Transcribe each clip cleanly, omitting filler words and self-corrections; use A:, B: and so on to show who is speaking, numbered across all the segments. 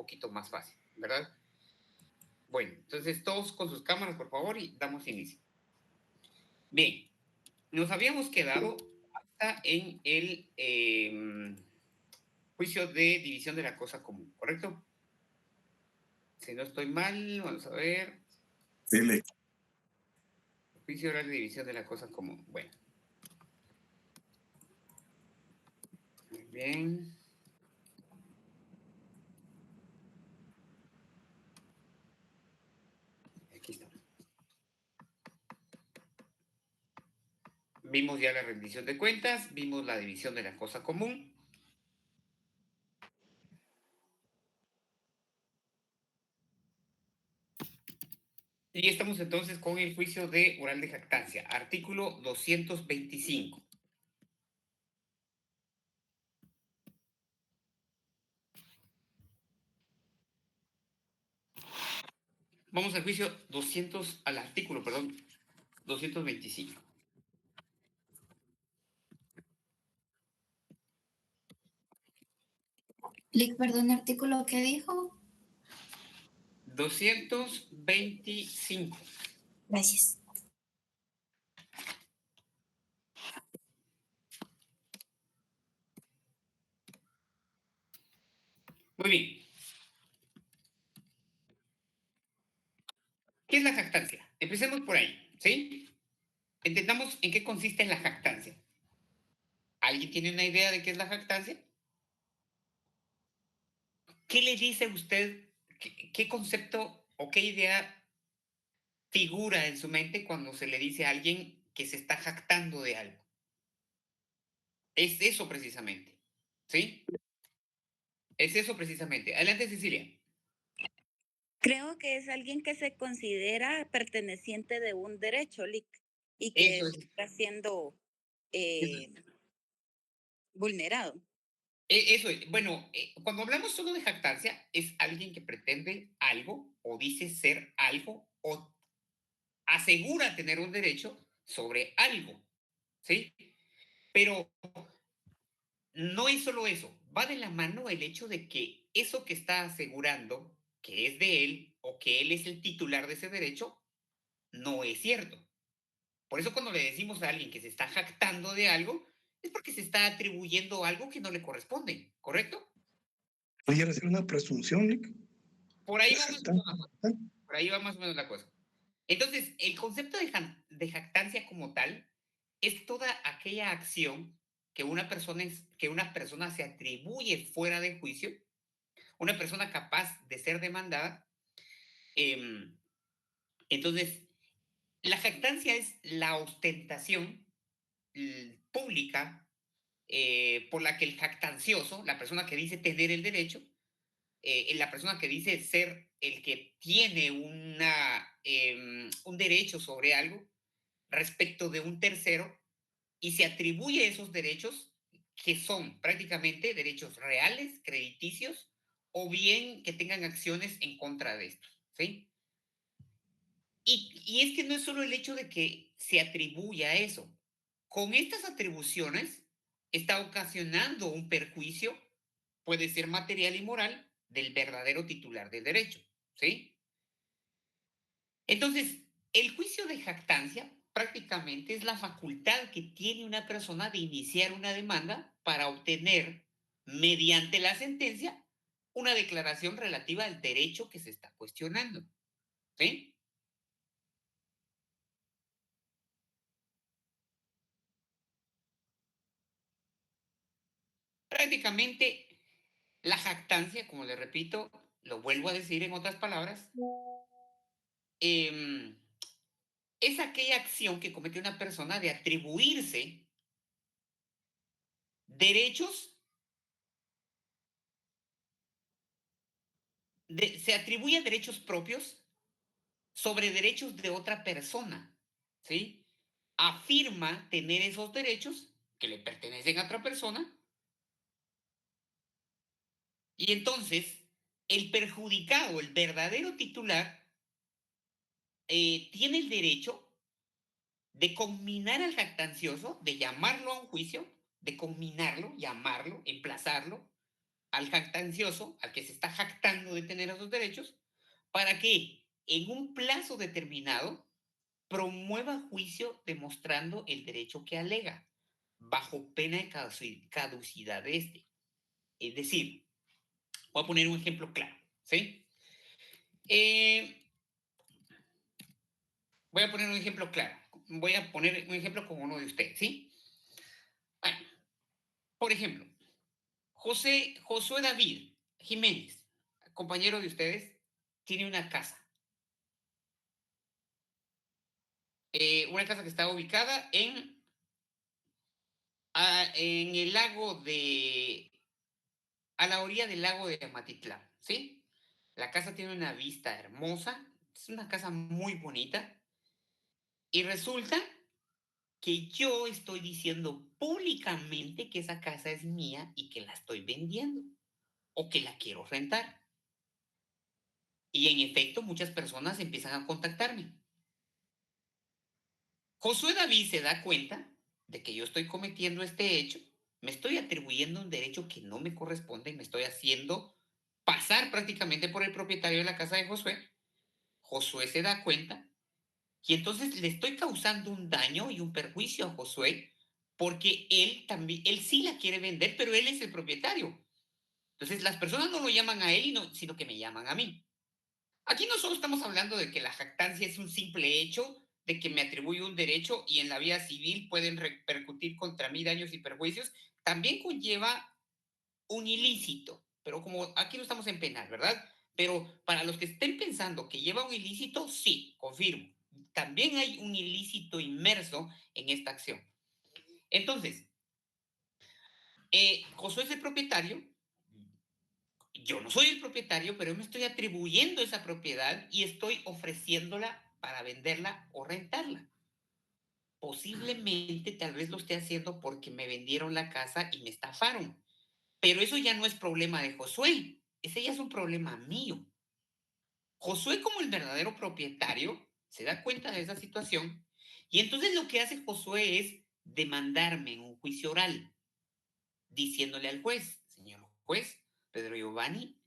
A: poquito más fácil, ¿verdad? Bueno, entonces todos con sus cámaras, por favor, y damos inicio. Bien, nos habíamos quedado hasta en el juicio de división de la cosa común, ¿correcto? Si no estoy mal, vamos a ver.
B: Dile.
A: Juicio oral de división de la cosa común. Bueno. Muy bien. Aquí está. Vimos ya la rendición de cuentas, vimos la división de la cosa común. Y estamos entonces con el juicio de oral de jactancia, artículo 225. Vamos al juicio 200, al artículo, perdón, 225.
C: Lick, perdón, artículo que dijo.
A: 225.
C: Gracias.
A: Muy bien. ¿Qué es la jactancia? Empecemos por ahí, ¿sí? Entendamos en qué consiste la jactancia. ¿Alguien tiene una idea de qué es la jactancia? ¿Qué le dice usted? ¿Qué concepto o qué idea figura en su mente cuando se le dice a alguien que se está jactando de algo? Es eso precisamente, ¿sí? Es eso precisamente. Adelante, Cecilia.
D: Creo que es alguien que se considera perteneciente de un derecho, Lick, y que
A: Eso es.
D: está siendo vulnerado.
A: Eso es. Bueno, cuando hablamos solo de jactancia, es alguien que pretende algo o dice ser algo o asegura tener un derecho sobre algo, ¿sí? Pero no es solo eso, va de la mano el hecho de que eso que está asegurando que es de él o que él es el titular de ese derecho, no es cierto. Por eso cuando le decimos a alguien que se está jactando de algo, es porque se está atribuyendo algo que no le corresponde, ¿correcto?
B: Pudiera ser una presunción, Lick.
A: Por ahí va más o menos la cosa. Por ahí va más o menos la cosa. Entonces, el concepto de jactancia como tal es toda aquella acción que que una persona se atribuye fuera de juicio, una persona capaz de ser demandada. em, entonces, la jactancia es la ostentación pública por la que el jactancioso, la persona que dice tener el derecho, la persona que dice ser el que tiene un derecho sobre algo respecto de un tercero y se atribuye esos derechos que son prácticamente derechos reales, crediticios, o bien que tengan acciones en contra de estos, ¿sí? Y es que no es solo el hecho de que se atribuya eso. Con estas atribuciones está ocasionando un perjuicio, puede ser material y moral, del verdadero titular del derecho, ¿sí? Entonces, el juicio de jactancia prácticamente es la facultad que tiene una persona de iniciar una demanda para obtener, mediante la sentencia, una declaración relativa al derecho que se está cuestionando, ¿sí? Prácticamente, la jactancia, como le repito, lo vuelvo a decir en otras palabras, em, es aquella acción que comete una persona de atribuirse derechos, se atribuye derechos propios sobre derechos de otra persona, ¿sí? Afirma tener esos derechos que le pertenecen a otra persona y entonces el perjudicado, el verdadero titular, tiene el derecho de conminar al jactancioso, de llamarlo a un juicio, de conminarlo, llamarlo, emplazarlo al jactancioso, al que se está jactando de tener esos derechos para que en un plazo determinado promueva juicio demostrando el derecho que alega, bajo pena de caducidad de este. Es decir, voy a poner un ejemplo claro, ¿sí? Voy a poner un ejemplo claro. Voy a poner un ejemplo con uno de ustedes, ¿sí? Bueno, por ejemplo, Josué David Jiménez, compañero de ustedes, tiene una casa que está ubicada en el lago a la orilla del lago de Amatitlán, ¿sí? La casa tiene una vista hermosa, es una casa muy bonita, y resulta que yo estoy diciendo públicamente que esa casa es mía y que la estoy vendiendo o que la quiero rentar. Y en efecto, muchas personas empiezan a contactarme. Josué David se da cuenta de que yo estoy cometiendo este hecho, me estoy atribuyendo un derecho que no me corresponde y me estoy haciendo pasar prácticamente por el propietario de la casa de Josué. Josué se da cuenta y entonces le estoy causando un daño y un perjuicio a Josué porque él también, él sí la quiere vender, pero él es el propietario. Entonces las personas no lo llaman a él, sino que me llaman a mí. Aquí no solo estamos hablando de que la jactancia es un simple hecho, de que me atribuye un derecho y en la vía civil pueden repercutir contra mí daños y perjuicios, también conlleva un ilícito, pero como aquí no estamos en penal, ¿verdad? Pero para los que estén pensando que lleva un ilícito, sí, confirmo. También hay un ilícito inmerso en esta acción. Entonces, Josué es el propietario, yo no soy el propietario, pero me estoy atribuyendo esa propiedad y estoy ofreciéndola para venderla o rentarla. Posiblemente tal vez lo esté haciendo porque me vendieron la casa y me estafaron. Pero eso ya no es problema de Josué, ese ya es un problema mío. Josué, como el verdadero propietario, se da cuenta de esa situación y entonces lo que hace Josué es demandarme en un juicio oral, diciéndole al juez: señor juez, Pedro Giovanni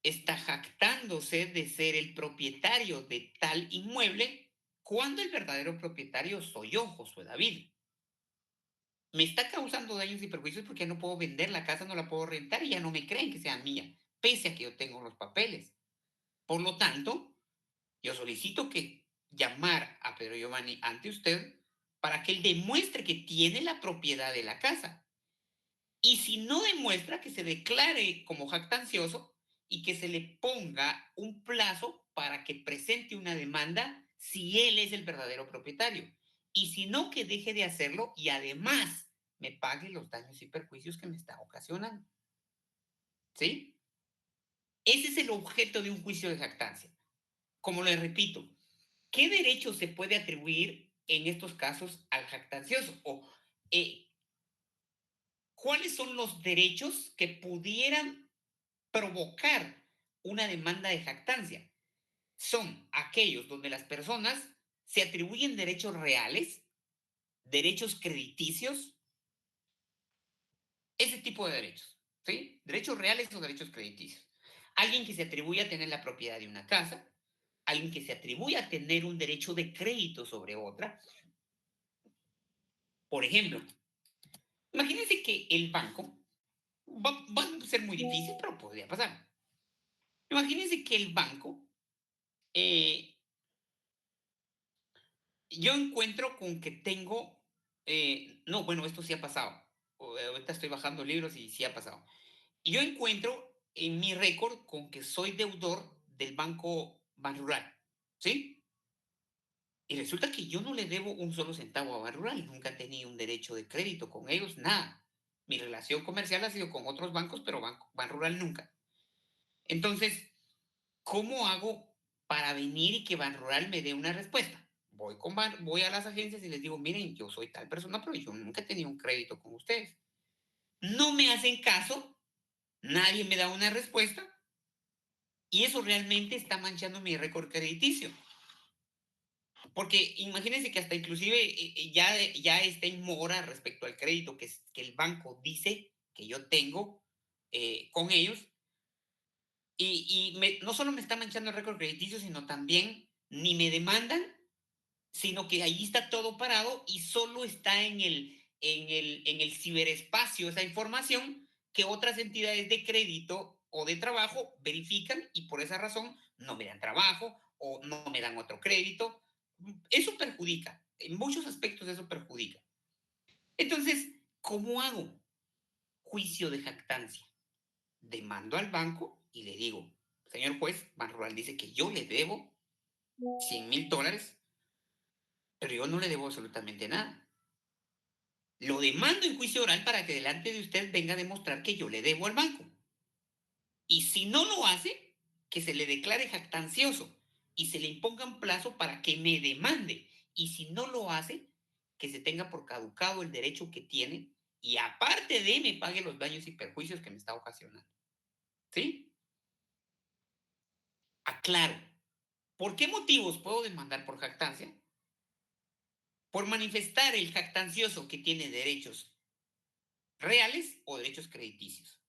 A: está jactándose de ser el propietario de tal inmueble cuando el verdadero propietario soy yo, Josué David. Me está causando daños y perjuicios porque no puedo vender la casa, no la puedo rentar y ya no me creen que sea mía, pese a que yo tengo los papeles. Por lo tanto, yo solicito que llamar a Pedro Giovanni ante usted para que él demuestre que tiene la propiedad de la casa. Y si no demuestra, que se declare como jactancioso y que se le ponga un plazo para que presente una demanda si él es el verdadero propietario. Y si no, que deje de hacerlo y además me pague los daños y perjuicios que me está ocasionando. ¿Sí? Ese es el objeto de un juicio de jactancia. Como le repito, ¿qué derecho se puede atribuir en estos casos al jactancioso? O ¿cuáles son los derechos que pudieran provocar una demanda de jactancia? Son aquellos donde las personas se atribuyen derechos reales, derechos crediticios, ese tipo de derechos, ¿sí? Derechos reales o derechos crediticios. Alguien que se atribuye a tener la propiedad de una casa, alguien que se atribuye a tener un derecho de crédito sobre otra. Por ejemplo, imagínense que el banco, va a ser muy difícil, pero podría pasar. Imagínense que el banco, eh, yo encuentro con que tengo, no, bueno, esto sí ha pasado. Ahorita estoy bajando libros y sí ha pasado. Y yo encuentro en mi récord con que soy deudor del Banco Banrural, ¿sí? Y resulta que yo no le debo un solo centavo a Banrural, nunca he tenido un derecho de crédito con ellos, nada. Mi relación comercial ha sido con otros bancos, pero Banrural nunca. Entonces, ¿cómo hago para venir y que Banrural me dé una respuesta? Voy a las agencias y les digo: miren, yo soy tal persona, pero yo nunca he tenido un crédito con ustedes. No me hacen caso, nadie me da una respuesta y eso realmente está manchando mi récord crediticio. Porque imagínense que hasta inclusive ya está en mora respecto al crédito que el banco dice que yo tengo con ellos. No solo me está manchando el récord crediticio, sino también ni me demandan, sino que ahí está todo parado y solo está en el ciberespacio esa información que otras entidades de crédito o de trabajo verifican y por esa razón no me dan trabajo o no me dan otro crédito. Eso perjudica, en muchos aspectos eso perjudica. Entonces, ¿cómo hago? Juicio de jactancia. Demando al banco y le digo, señor juez, Banrural dice que yo le debo $100,000, pero yo no le debo absolutamente nada. Lo demando en juicio oral para que delante de usted venga a demostrar que yo le debo al banco. Y si no lo hace, que se le declare jactancioso y se le imponga un plazo para que me demande. Y si no lo hace, que se tenga por caducado el derecho que tiene y aparte de me pague los daños y perjuicios que me está ocasionando. ¿Sí? Aclaro. ¿Por qué motivos puedo demandar por jactancia? Por manifestar el jactancioso que tiene derechos reales o derechos crediticios.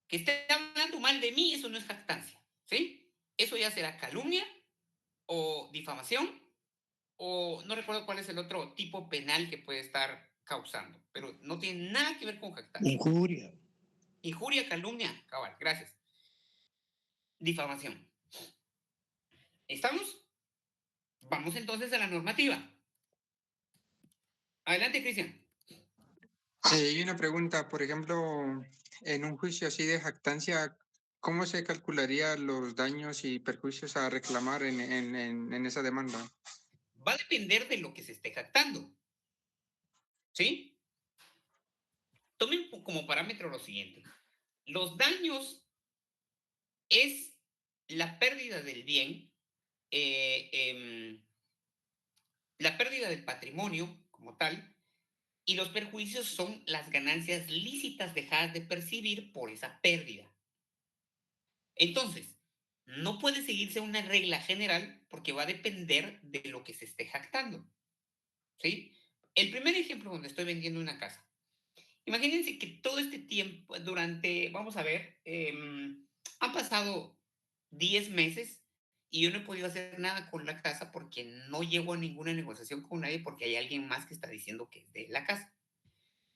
A: Que esté hablando mal de mí, eso no es jactancia, ¿sí? Eso ya será calumnia o difamación o no recuerdo cuál es el otro tipo penal que puede estar causando, pero no tiene nada que ver con jactancia.
B: Injuria.
A: Injuria, calumnia, cabal, gracias. Difamación. ¿Estamos? Vamos entonces a la normativa. Adelante, Cristian.
E: Hay una pregunta, por ejemplo, en un juicio así de jactancia, ¿cómo se calcularía los daños y perjuicios a reclamar en esa demanda?
A: Va a depender de lo que se esté jactando. ¿Sí? Tomen como parámetro lo siguiente. Los daños es la pérdida del bien, la pérdida del patrimonio como tal, y los perjuicios son las ganancias lícitas dejadas de percibir por esa pérdida. Entonces, no puede seguirse una regla general porque va a depender de lo que se esté jactando. ¿Sí? El primer ejemplo donde estoy vendiendo una casa. Imagínense que todo este tiempo, vamos a ver, han pasado 10 meses y yo no he podido hacer nada con la casa porque no llego a ninguna negociación con nadie porque hay alguien más que está diciendo que es de la casa.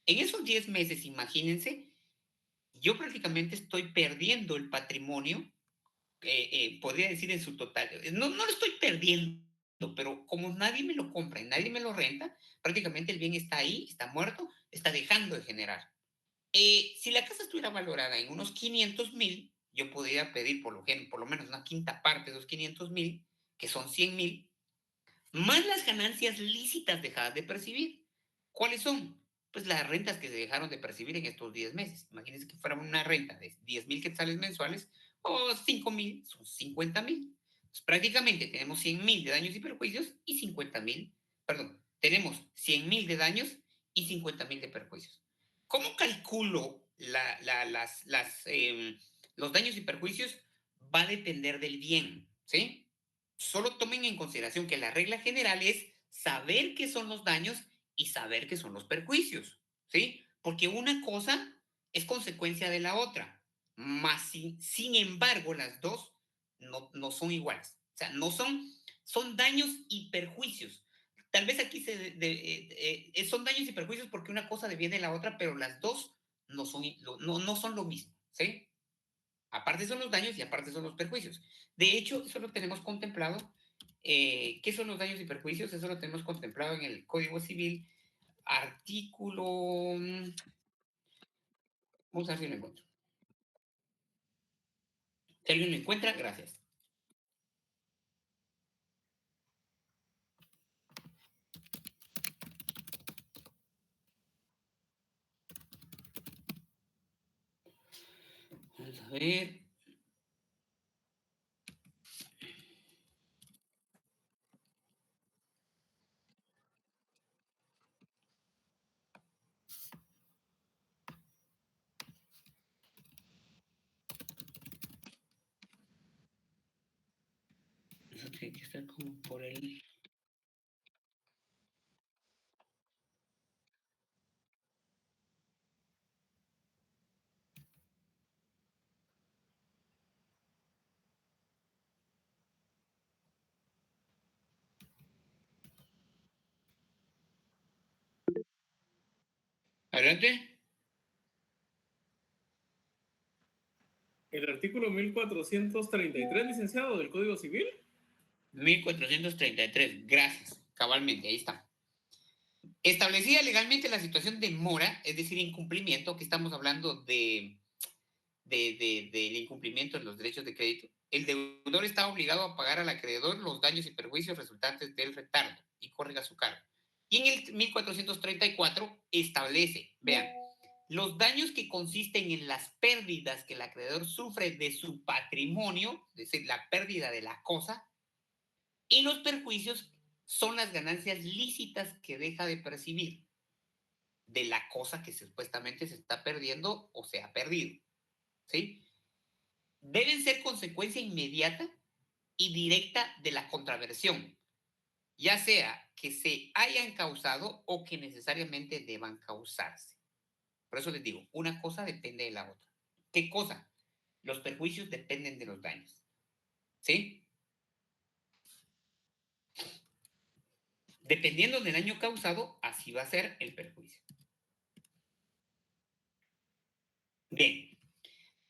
A: En esos 10 meses, imagínense, yo prácticamente estoy perdiendo el patrimonio, podría decir en su total. No, no lo estoy perdiendo, pero como nadie me lo compra y nadie me lo renta, prácticamente el bien está ahí, está muerto, está dejando de generar. Si la casa estuviera valorada en unos 500,000, yo podría pedir por lo menos una quinta parte de esos 500,000, que son 100,000, más las ganancias lícitas dejadas de percibir. ¿Cuáles son? Pues las rentas que se dejaron de percibir en estos 10 meses. Imagínense que fuera una renta de 10,000 quetzales mensuales o 5,000, son 50,000. Pues prácticamente tenemos 100,000 de daños y perjuicios y 50,000, perdón, tenemos 100,000 de daños y 50,000 de perjuicios. ¿Cómo calculo los daños y perjuicios? Va a depender del bien, ¿sí? Solo tomen en consideración que la regla general es saber qué son los daños y saber qué son los perjuicios, ¿sí? Porque una cosa es consecuencia de la otra, más sin embargo las dos no son iguales, o sea, son daños y perjuicios. Tal vez aquí son daños y perjuicios porque una cosa deviene de la otra, pero las dos no son lo mismo, ¿sí? Aparte son los daños y aparte son los perjuicios. De hecho, eso lo tenemos contemplado. ¿Qué son los daños y perjuicios? Eso lo tenemos contemplado en el Código Civil, artículo... Vamos a ver si lo encuentro. Si alguien lo encuentra, gracias. Vamos a ver. Eso tiene que estar como por el... Adelante.
F: El artículo 1433, licenciado, del Código Civil.
A: 1433. Gracias. Cabalmente, ahí está. Establecida legalmente la situación de mora, es decir, incumplimiento, que estamos hablando del incumplimiento de los derechos de crédito, el deudor está obligado a pagar al acreedor los daños y perjuicios resultantes del retardo y corre a su cargo. Y en el 1434 establece, vean, los daños que consisten en las pérdidas que el acreedor sufre de su patrimonio, es decir, la pérdida de la cosa, y los perjuicios son las ganancias lícitas que deja de percibir de la cosa que supuestamente se está perdiendo o se ha perdido, ¿sí? Deben ser consecuencia inmediata y directa de la contraversión, ya sea que se hayan causado o que necesariamente deban causarse. Por eso les digo, una cosa depende de la otra. ¿Qué cosa? Los perjuicios dependen de los daños, ¿sí? Dependiendo del daño causado, así va a ser el perjuicio. Bien,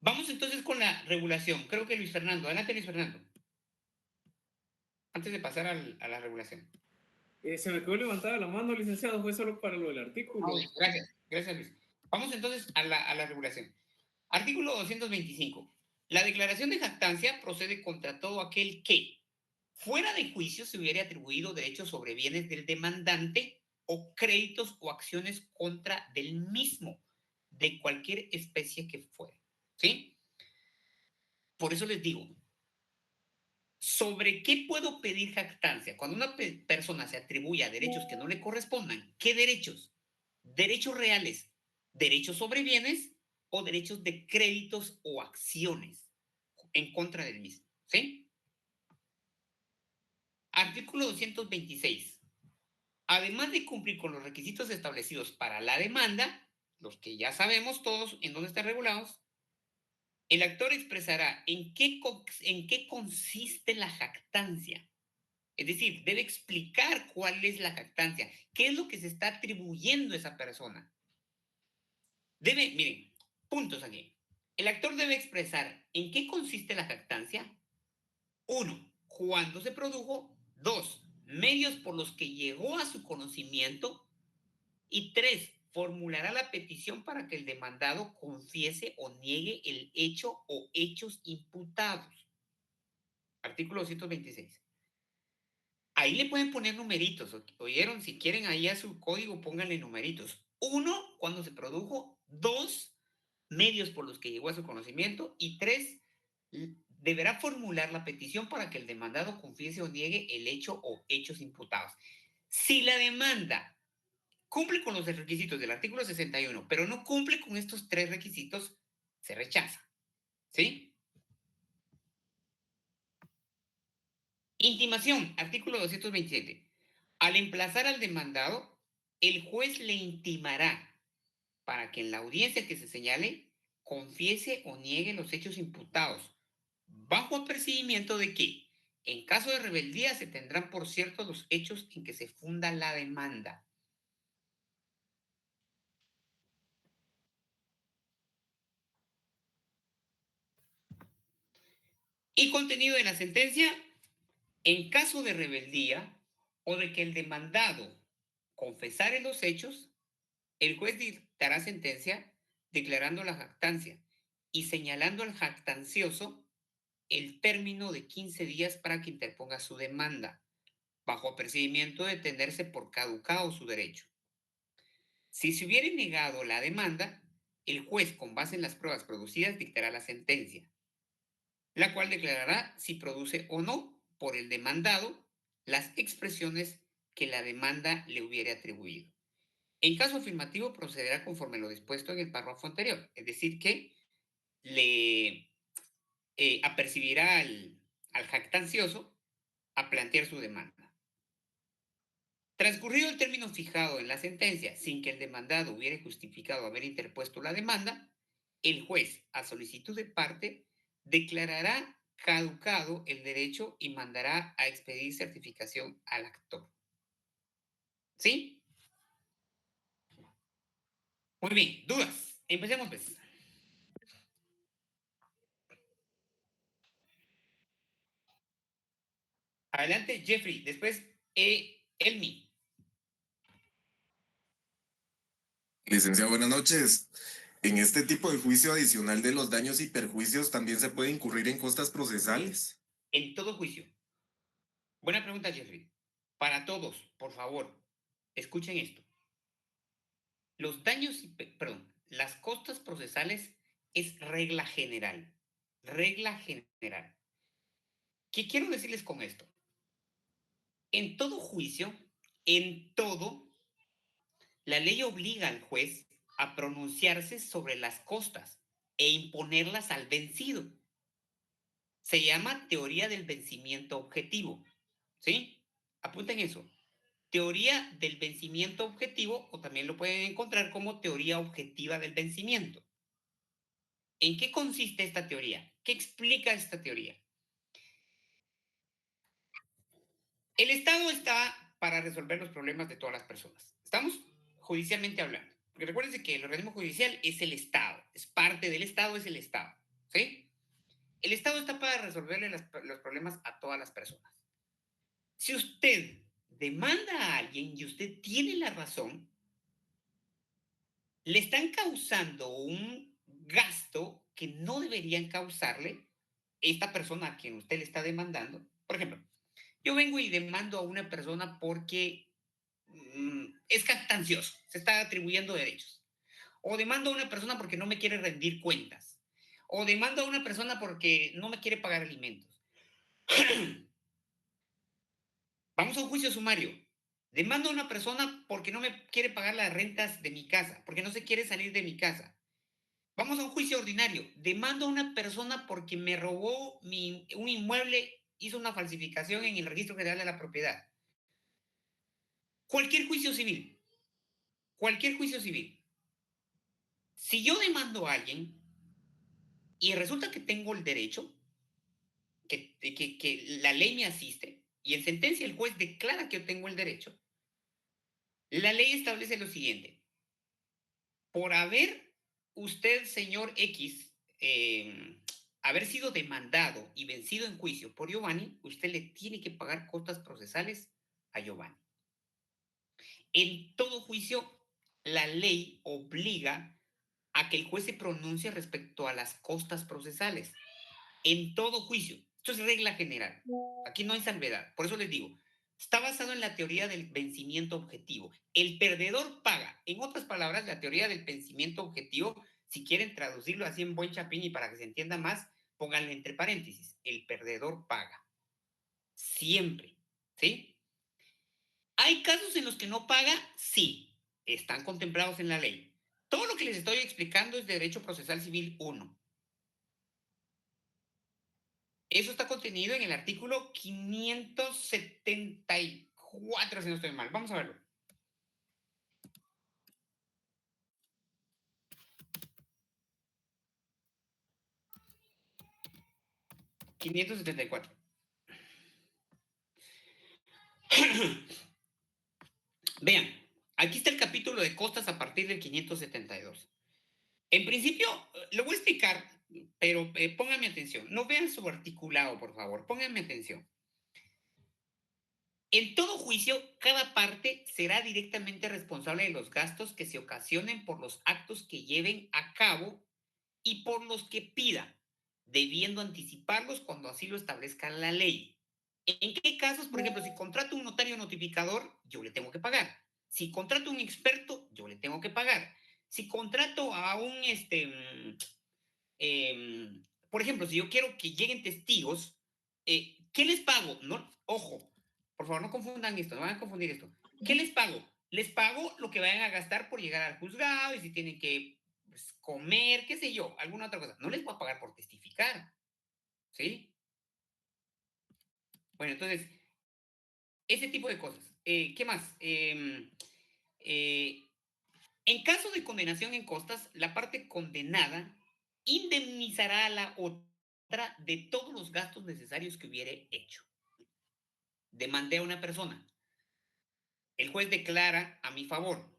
A: vamos entonces con la regulación. Creo que Luis Fernando, adelante Luis Fernando. Antes de pasar a la regulación.
F: Se me quedó levantada la mano, licenciado, fue solo para lo del artículo.
A: Gracias, gracias Luis. Vamos entonces a la regulación. Artículo 225. La declaración de jactancia procede contra todo aquel que, fuera de juicio, se hubiera atribuido derechos sobre bienes del demandante o créditos o acciones contra del mismo, de cualquier especie que fuere. ¿Sí? Por eso les digo, ¿sobre qué puedo pedir jactancia? Cuando una persona se atribuye a derechos que no le correspondan, ¿qué derechos? Derechos reales, derechos sobre bienes o derechos de créditos o acciones en contra del mismo. ¿Sí? Artículo 226. Además de cumplir con los requisitos establecidos para la demanda, los que ya sabemos todos en dónde están regulados, el actor expresará en qué consiste la jactancia. Es decir, debe explicar cuál es la jactancia, qué es lo que se está atribuyendo a esa persona. Miren, puntos aquí. El actor debe expresar en qué consiste la jactancia. 1. Cuándo se produjo. 2. Medios por los que llegó a su conocimiento. Y 3. Formulará la petición para que el demandado confiese o niegue el hecho o hechos imputados. Artículo 226. Ahí le pueden poner numeritos, ¿oyeron? Si quieren ahí a su código, pónganle numeritos. 1, cuando se produjo. 2, medios por los que llegó a su conocimiento. Y 3, deberá formular la petición para que el demandado confiese o niegue el hecho o hechos imputados. Si la demanda cumple con los requisitos del artículo 61, pero no cumple con estos 3 requisitos, se rechaza. ¿Sí? Intimación, artículo 227. Al emplazar al demandado, el juez le intimará para que en la audiencia que se señale confiese o niegue los hechos imputados, bajo apercibimiento de que, en caso de rebeldía, se tendrán por cierto los hechos en que se funda la demanda. Y contenido de la sentencia: en caso de rebeldía o de que el demandado confesare los hechos, el juez dictará sentencia declarando la jactancia y señalando al jactancioso el término de 15 días para que interponga su demanda, bajo apercibimiento de tenerse por caducado su derecho. Si se hubiere negado la demanda, el juez, con base en las pruebas producidas, dictará la sentencia, la cual declarará si produce o no por el demandado las expresiones que la demanda le hubiere atribuido. En caso afirmativo, procederá conforme lo dispuesto en el párrafo anterior, es decir, que le apercibirá al jactancioso a plantear su demanda. Transcurrido el término fijado en la sentencia sin que el demandado hubiere justificado haber interpuesto la demanda, el juez, a solicitud de parte, declarará caducado el derecho y mandará a expedir certificación al actor. ¿Sí? Muy bien, dudas. Empecemos, pues. Adelante, Jeffrey. Después, Elmi.
G: Licenciado, buenas noches. En este tipo de juicio adicional de los daños y perjuicios también se puede incurrir en costas procesales.
A: En todo juicio. Buena pregunta, Jeffrey. Para todos, por favor, escuchen esto. Los daños y, perdón, las costas procesales es regla general. Regla general. ¿Qué quiero decirles con esto? En todo juicio, en todo, la ley obliga al juez a pronunciarse sobre las costas e imponerlas al vencido. Se llama teoría del vencimiento objetivo. ¿Sí? Apunten eso. Teoría del vencimiento objetivo, o también lo pueden encontrar como teoría objetiva del vencimiento. ¿En qué consiste esta teoría? ¿Qué explica esta teoría? El Estado está para resolver los problemas de todas las personas. ¿Estamos? Judicialmente hablando. Porque recuérdense que el organismo judicial es el Estado, es parte del Estado, es el Estado. ¿Sí? El Estado está para resolverle los problemas a todas las personas. Si usted demanda a alguien y usted tiene la razón, le están causando un gasto que no deberían causarle esta persona a quien usted le está demandando. Por ejemplo, yo vengo y demando a una persona porque es jactancioso, se está atribuyendo derechos. O demando a una persona porque no me quiere rendir cuentas. O demando a una persona porque no me quiere pagar alimentos. Vamos a un juicio sumario. Demando a una persona porque no me quiere pagar las rentas de mi casa, porque no se quiere salir de mi casa. Vamos a un juicio ordinario. Demando a una persona porque me robó un inmueble, hizo una falsificación en el registro general de la propiedad. Cualquier juicio civil. Cualquier juicio civil. Si yo demando a alguien y resulta que tengo el derecho, que la ley me asiste, y en sentencia el juez declara que yo tengo el derecho, la ley establece lo siguiente. Por haber usted, señor X, haber sido demandado y vencido en juicio por Giovanni, usted le tiene que pagar costas procesales a Giovanni. En todo juicio, la ley obliga a que el juez se pronuncie respecto a las costas procesales. En todo juicio. Esto es regla general. Aquí no hay salvedad. Por eso les digo, está basado en la teoría del vencimiento objetivo. El perdedor paga. En otras palabras, la teoría del vencimiento objetivo, si quieren traducirlo así en buen chapín y para que se entienda más, pónganle entre paréntesis. El perdedor paga. Siempre. ¿Sí? ¿Hay casos en los que no paga? Sí. Están contemplados en la ley. Todo lo que les estoy explicando es Derecho Procesal Civil 1. Eso está contenido en el artículo 574, si no estoy mal. Vamos a verlo. ...574. Vean, aquí está el capítulo de costas a partir del 572. En principio, lo voy a explicar, pero pónganme atención. No vean su articulado, por favor. Pónganme atención. En todo juicio, cada parte será directamente responsable de los gastos que se ocasionen por los actos que lleven a cabo y por los que pida, debiendo anticiparlos cuando así lo establezca la ley. ¿En qué casos? Por ejemplo, si contrato un notario notificador, yo le tengo que pagar. Si contrato un experto, yo le tengo que pagar. Si contrato a un, por ejemplo, si yo quiero que lleguen testigos, ¿qué les pago? No, ojo, por favor, no confundan esto, no van a confundir esto. ¿Qué les pago? Les pago lo que vayan a gastar por llegar al juzgado y si tienen que pues, comer, qué sé yo, alguna otra cosa. No les voy a pagar por testificar, ¿sí? Bueno, entonces, ese tipo de cosas. ¿Qué más? En caso de condenación en costas, la parte condenada indemnizará a la otra de todos los gastos necesarios que hubiere hecho. Demandé a una persona. El juez declara a mi favor.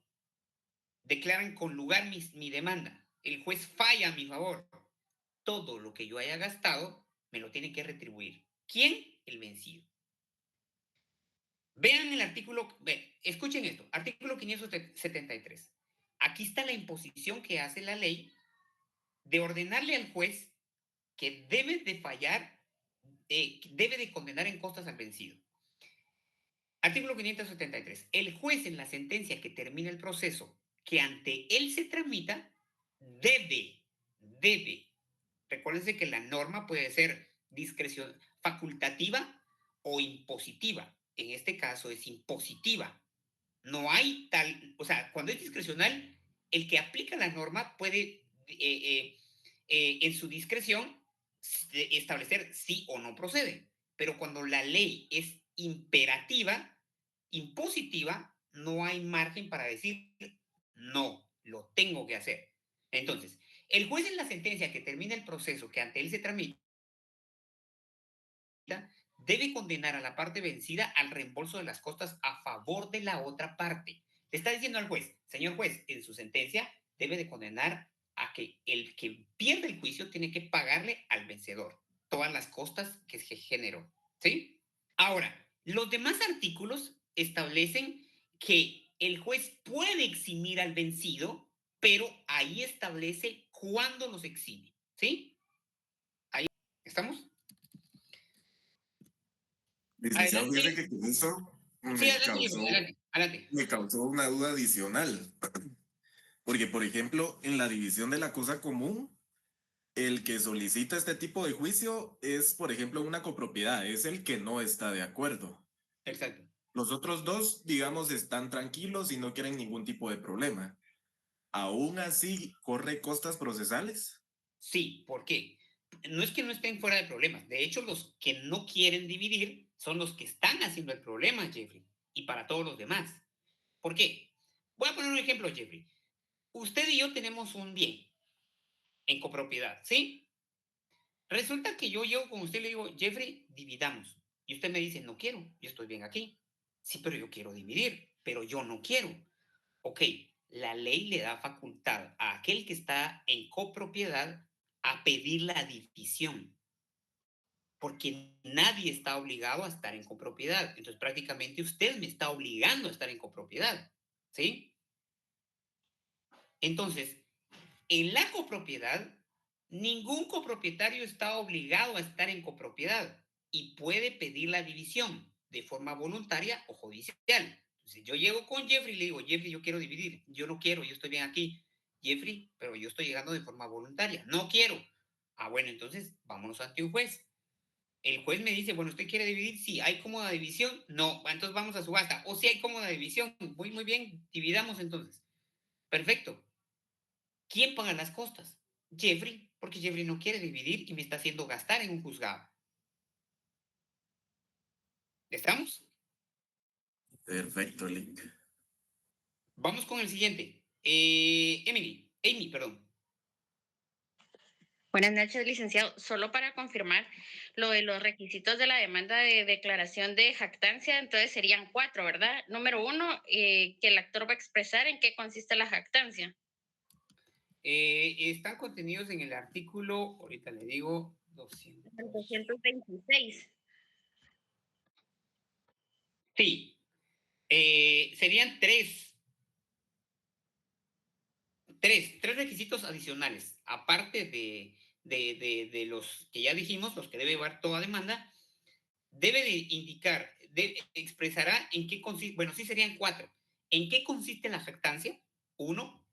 A: declaran con lugar mi demanda. El juez falla a mi favor. Todo lo que yo haya gastado me lo tiene que retribuir. ¿Quién? El vencido. Vean el artículo, escuchen esto, artículo 573. Aquí está la imposición que hace la ley de ordenarle al juez que debe de fallar, debe de condenar en costas al vencido. Artículo 573. El juez en la sentencia que termine el proceso que ante él se tramita, debe, recuérdense que la norma puede ser facultativa o impositiva. En este caso es impositiva. No hay tal, o sea, cuando es discrecional, el que aplica la norma puede, en su discreción, establecer sí o no procede. Pero cuando la ley es imperativa, impositiva, no hay margen para decir no, lo tengo que hacer. Entonces, el juez en la sentencia que termina el proceso que ante él se tramita debe condenar a la parte vencida al reembolso de las costas a favor de la otra parte. Le está diciendo al juez, señor juez, en su sentencia debe de condenar a que el que pierde el juicio tiene que pagarle al vencedor todas las costas que se generó. ¿Sí? Ahora, los demás artículos establecen que el juez puede eximir al vencido, pero ahí establece cuándo los exime. ¿Sí? Ahí estamos.
G: Licenciado,
A: Adelante.
G: fíjese que con eso
A: Sí, adelante, adelante.
G: me causó una duda adicional. Porque, por ejemplo, en la división de la cosa común, el que solicita este tipo de juicio es, por ejemplo, una copropiedad, es el que no está de acuerdo.
A: Exacto.
G: Los otros dos, digamos, están tranquilos y no quieren ningún tipo de problema. ¿Aún así corre costas procesales?
A: Sí, ¿por qué? No es que no estén fuera de problemas. De hecho, los que no quieren dividir son los que están haciendo el problema, Jeffrey, y para todos los demás. ¿Por qué? Voy a poner un ejemplo, Jeffrey. Usted y yo tenemos un bien en copropiedad, ¿sí? Resulta que yo llego con usted y le digo, Jeffrey, dividamos. Y usted me dice, no quiero, yo estoy bien aquí. Sí, pero yo quiero dividir, pero yo no quiero. Ok, la ley le da facultad a aquel que está en copropiedad a pedir la división, porque nadie está obligado a estar en copropiedad. Entonces, prácticamente usted me está obligando a estar en copropiedad, ¿sí? Entonces, en la copropiedad, ningún copropietario está obligado a estar en copropiedad y puede pedir la división de forma voluntaria o judicial. Entonces, yo llego con Jeffrey y le digo, Jeffrey, yo quiero dividir. Yo no quiero, yo estoy bien aquí. Jeffrey, pero yo estoy llegando de forma voluntaria. No quiero. Ah, bueno, entonces vámonos ante un juez. El juez me dice, bueno, ¿usted quiere dividir? Sí. ¿Hay cómoda división? No. Entonces vamos a subasta. O si hay cómoda división. Muy bien. Dividamos entonces. Perfecto. ¿Quién paga las costas? Jeffrey, porque Jeffrey no quiere dividir y me está haciendo gastar en un juzgado. ¿Estamos?
G: Perfecto, Link.
A: Vamos con el siguiente. Amy, perdón.
H: Buenas noches, licenciado. Solo para confirmar lo de los requisitos de la demanda de declaración de jactancia, entonces serían 4, ¿verdad? Número 1, que el actor va a expresar en qué consiste la jactancia.
A: Están contenidos en el artículo, ahorita le digo,
H: 226.
A: Sí, serían tres requisitos adicionales, aparte de los que ya dijimos, los que debe llevar toda demanda, debe de indicar, expresará en qué consiste, bueno, sí serían 4. ¿En qué consiste la jactancia? 1.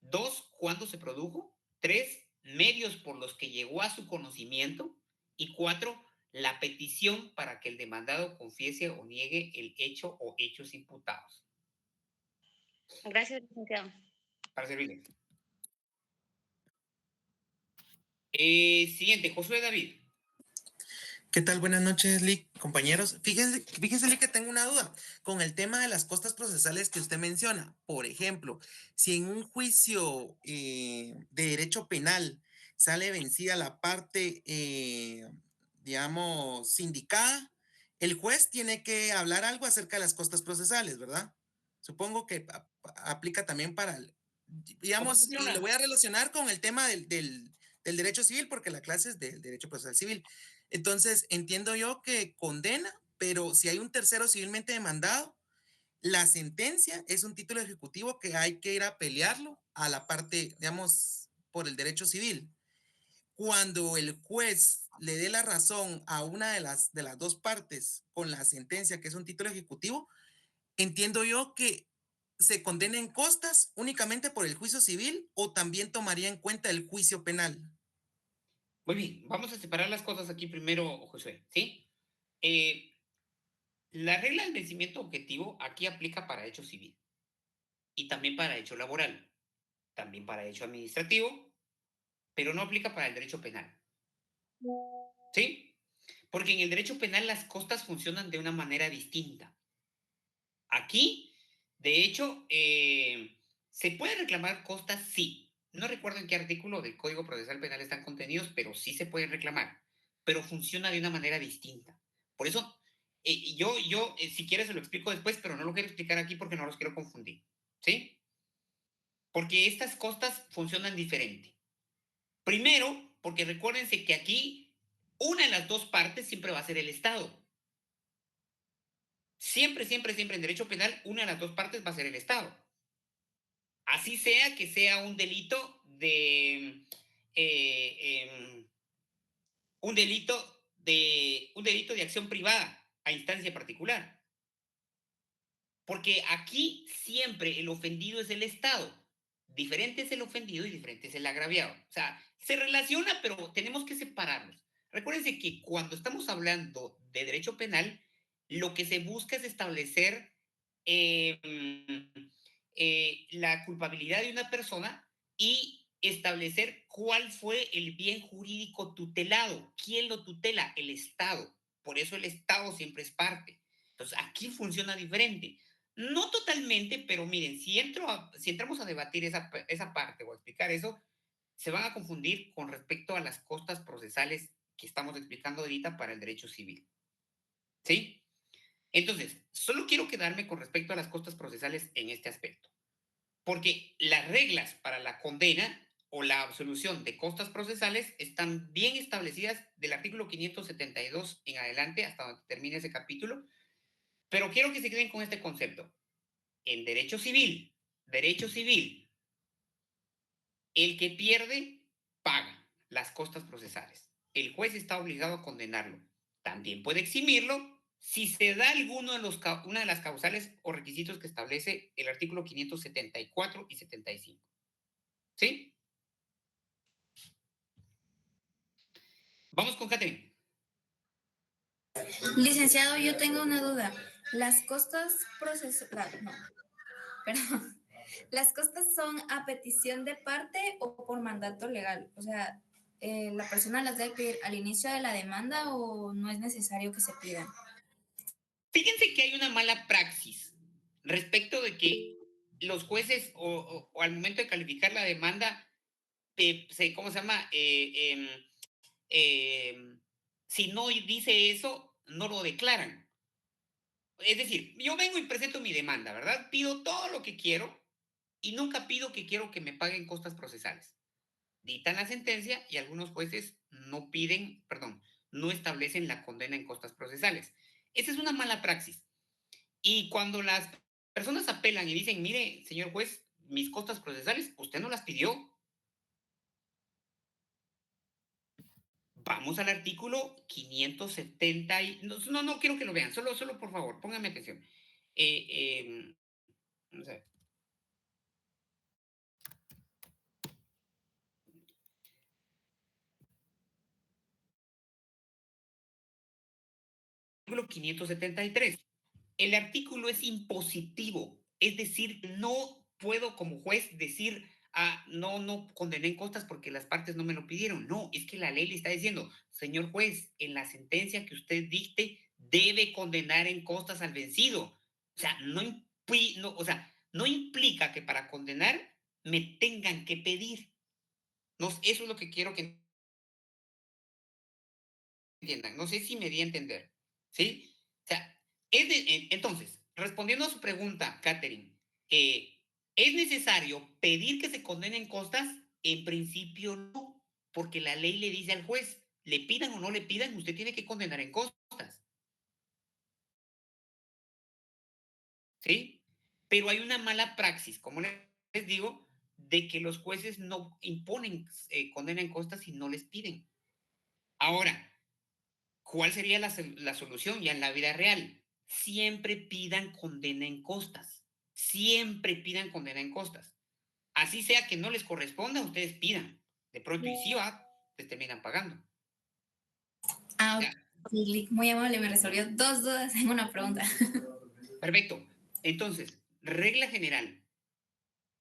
A: 2. ¿Cuándo se produjo? 3. Medios por los que llegó a su conocimiento. Y 4. La petición para que el demandado confiese o niegue el hecho o hechos imputados.
H: Gracias, licenciado.
A: Para servirle. Siguiente, Josué David.
I: ¿Qué tal? Buenas noches, Lick, compañeros. Fíjese, Lick, que tengo una duda con el tema de las costas procesales que usted menciona. Por ejemplo, si en un juicio de derecho penal sale vencida la parte, digamos, sindicada, el juez tiene que hablar algo acerca de las costas procesales, ¿verdad? Supongo que aplica también para digamos, y lo voy a relacionar con el tema del derecho civil, porque la clase es del derecho procesal civil. Entonces, entiendo yo que condena, pero si hay un tercero civilmente demandado, la sentencia es un título ejecutivo que hay que ir a pelearlo a la parte, digamos, por el derecho civil. Cuando el juez le dé la razón a una de las dos partes con la sentencia, que es un título ejecutivo, entiendo yo que se condena en costas únicamente por el juicio civil o también tomaría en cuenta el juicio penal.
A: Muy bien, vamos a separar las cosas aquí primero, Josué, ¿sí? La regla del vencimiento objetivo aquí aplica para hecho civil y también para hecho laboral, también para hecho administrativo, pero no aplica para el derecho penal, ¿sí? Porque en el derecho penal las costas funcionan de una manera distinta. Aquí, de hecho, ¿se puede reclamar costas? Sí. No recuerdo en qué artículo del Código Procesal Penal están contenidos, pero sí se pueden reclamar. Pero funciona de una manera distinta. Por eso, si quieres se lo explico después, pero no lo quiero explicar aquí porque no los quiero confundir. ¿Sí? Porque estas costas funcionan diferente. Primero, porque recuérdense que aquí una de las dos partes siempre va a ser el Estado. Siempre, siempre, siempre en derecho penal, una de las dos partes va a ser el Estado. Así sea que sea un delito de un delito de acción privada a instancia particular. Porque aquí siempre el ofendido es el Estado. Diferente es el ofendido y diferente es el agraviado. O sea, se relaciona, pero tenemos que separarlos. Recuérdense que cuando estamos hablando de derecho penal, lo que se busca es establecer eh, la culpabilidad de una persona y establecer cuál fue el bien jurídico tutelado. ¿Quién lo tutela? El Estado. Por eso el Estado siempre es parte. Entonces, aquí funciona diferente. No totalmente, pero miren, si entramos a debatir esa parte o a explicar eso, se van a confundir con respecto a las costas procesales que estamos explicando ahorita para el derecho civil. ¿Sí? Entonces, solo quiero quedarme con respecto a las costas procesales en este aspecto. Porque las reglas para la condena o la absolución de costas procesales están bien establecidas del artículo 572 en adelante, hasta donde termine ese capítulo. Pero quiero que se queden con este concepto. En derecho civil, el que pierde paga las costas procesales. El juez está obligado a condenarlo. También puede eximirlo si se da una de las causales o requisitos que establece el artículo 574 y 75. ¿Sí? Vamos con Catherine.
C: Licenciado, yo tengo una duda. Las costas procesales, no, perdón. ¿Las costas son a petición de parte o por mandato legal? O sea, ¿la persona las debe pedir al inicio de la demanda o no es necesario que se pidan?
A: Fíjense que hay una mala praxis respecto de que los jueces o al momento de calificar la demanda, ¿cómo se llama? Si no dice eso, no lo declaran. Es decir, yo vengo y presento mi demanda, ¿verdad? Pido todo lo que quiero y nunca pido que quiero que me paguen costas procesales. Dictan la sentencia y algunos jueces no establecen la condena en costas procesales. Esa es una mala praxis. Y cuando las personas apelan y dicen, mire, señor juez, mis costas procesales, usted no las pidió. Vamos al artículo 570 no quiero que lo vean, solo por favor, pónganme atención. Vamos a ver. Artículo 573. El artículo es impositivo, es decir, no puedo como juez decir, no condené en costas porque las partes no me lo pidieron. No, es que la ley le está diciendo, señor juez, en la sentencia que usted dicte, debe condenar en costas al vencido. O sea, no implica que para condenar me tengan que pedir. No, eso es lo que quiero que entiendan. No sé si me di a entender. ¿Sí? O sea, entonces, respondiendo a su pregunta, Catherine, ¿Es necesario pedir que se condenen costas? En principio no, porque la ley le dice al juez, le pidan o no le pidan, usted tiene que condenar en costas. ¿Sí? Pero hay una mala praxis, como les digo, de que los jueces no imponen condena en costas si no les piden. Ahora, ¿cuál sería la solución ya en la vida real? Siempre pidan condena en costas. Siempre pidan condena en costas. Así sea que no les corresponda, ustedes pidan. De pronto, y si va, les terminan pagando.
C: Ah,
A: Ya,
C: ok, muy amable, me resolvió 2 dudas en una pregunta.
A: perfecto. Entonces, regla general.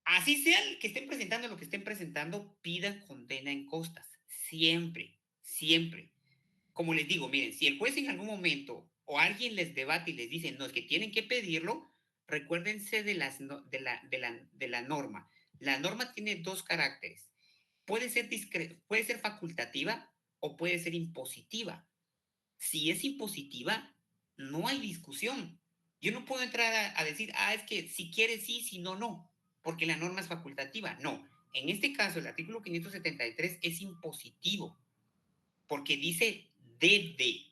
A: Así sea el que estén presentando lo que estén presentando, pidan condena en costas. Siempre, siempre. Como les digo, miren, si el juez en algún momento o alguien les debate y les dice, no, es que tienen que pedirlo, recuérdense de la norma. La norma tiene 2 caracteres. Puede ser facultativa o puede ser impositiva. Si es impositiva, no hay discusión. Yo no puedo entrar a decir, es que si quieres sí, si no, no, porque la norma es facultativa. No, en este caso el artículo 573 es impositivo, porque dice debe.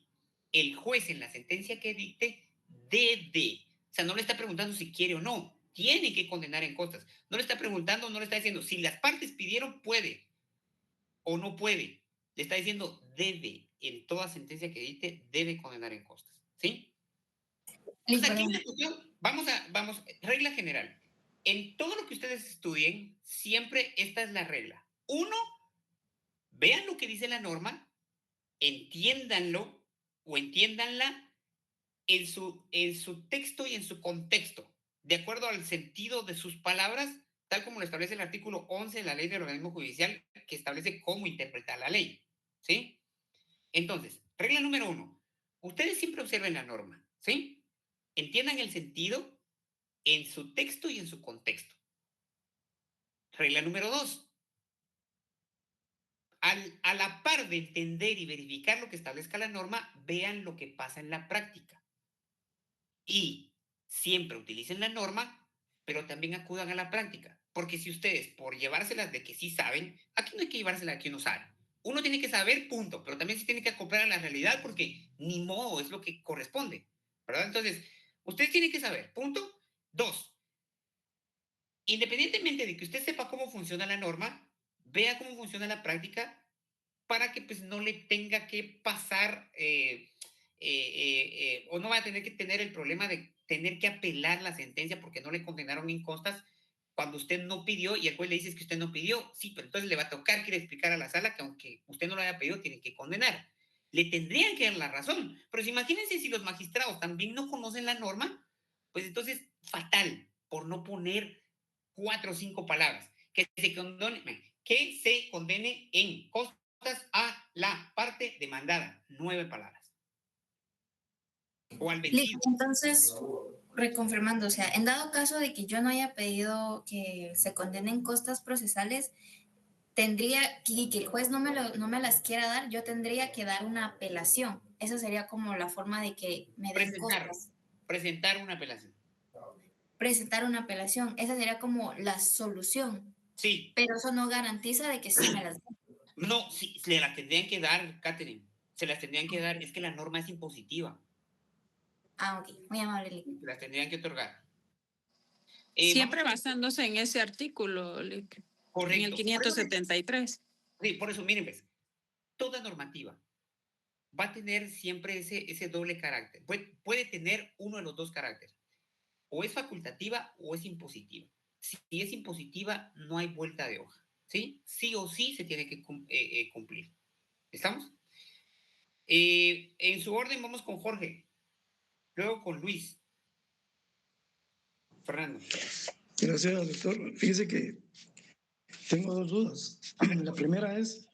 A: El juez en la sentencia que dicte debe. O sea, no le está preguntando si quiere o no. Tiene que condenar en costas. No le está preguntando, no le está diciendo, si las partes pidieron, puede o no puede. Le está diciendo debe. En toda sentencia que dicte, debe condenar en costas. ¿Sí? Entonces, aquí en la discusión, regla general. En todo lo que ustedes estudien, siempre esta es la regla. Uno, vean lo que dice la norma, entiéndanlo o entiéndanla en su texto y en su contexto, de acuerdo al sentido de sus palabras, tal como lo establece el artículo 11 de la ley del organismo judicial, que establece cómo interpretar la ley. ¿Sí? Entonces, regla número 1. Ustedes siempre observen la norma. ¿Sí? Entiendan el sentido en su texto y en su contexto. Regla número 2. A la par de entender y verificar lo que establezca la norma, vean lo que pasa en la práctica. Y siempre utilicen la norma, pero también acudan a la práctica. Porque si ustedes, por llevárselas de que sí saben, aquí no hay que llevárselas de que uno sabe. Uno tiene que saber, punto, pero también se tiene que acoplar a la realidad porque ni modo es lo que corresponde, ¿verdad? Entonces, ustedes tienen que saber, punto. 2, independientemente de que usted sepa cómo funciona la norma, vea cómo funciona la práctica para que pues no le tenga que pasar o no va a tener que tener el problema de tener que apelar la sentencia porque no le condenaron en costas cuando usted no pidió y el juez le dice que usted no pidió. Sí, pero entonces le va a tocar que ir a explicar a la sala que aunque usted no lo haya pedido, tiene que condenar. Le tendrían que dar la razón. Pero si imagínense si los magistrados también no conocen la norma, pues entonces fatal por no poner 4 o 5 palabras. Que se condene en costas a la parte demandada. 9 palabras. O al vencido.
C: Entonces, reconfirmando, o sea, en dado caso de que yo no haya pedido que se condenen costas procesales, tendría que el juez no me las quiera dar, yo tendría que dar una apelación. Esa sería como la forma de que me den costas.
A: Presentar una apelación.
C: Presentar una apelación, esa sería como la solución.
A: Sí.
C: Pero eso no garantiza de que sí me las den.
A: No, sí, se las tendrían que dar, Catherine. Se las tendrían que dar, es que la norma es impositiva.
C: Ok, muy amable.
A: Se las tendrían que otorgar.
J: Siempre basándose en ese artículo, Lick.
A: Correcto.
J: En el 573.
A: Sí, por eso, miren, pues, toda normativa va a tener siempre ese doble carácter. Puede tener uno de los 2 caracteres. O es facultativa o es impositiva. Si es impositiva, no hay vuelta de hoja. ¿Sí? Sí o sí se tiene que cumplir. ¿Estamos? En su orden vamos con Jorge. Luego con Luis. Fernando.
B: Gracias, doctor. Fíjese que tengo 2 dudas. La primera es,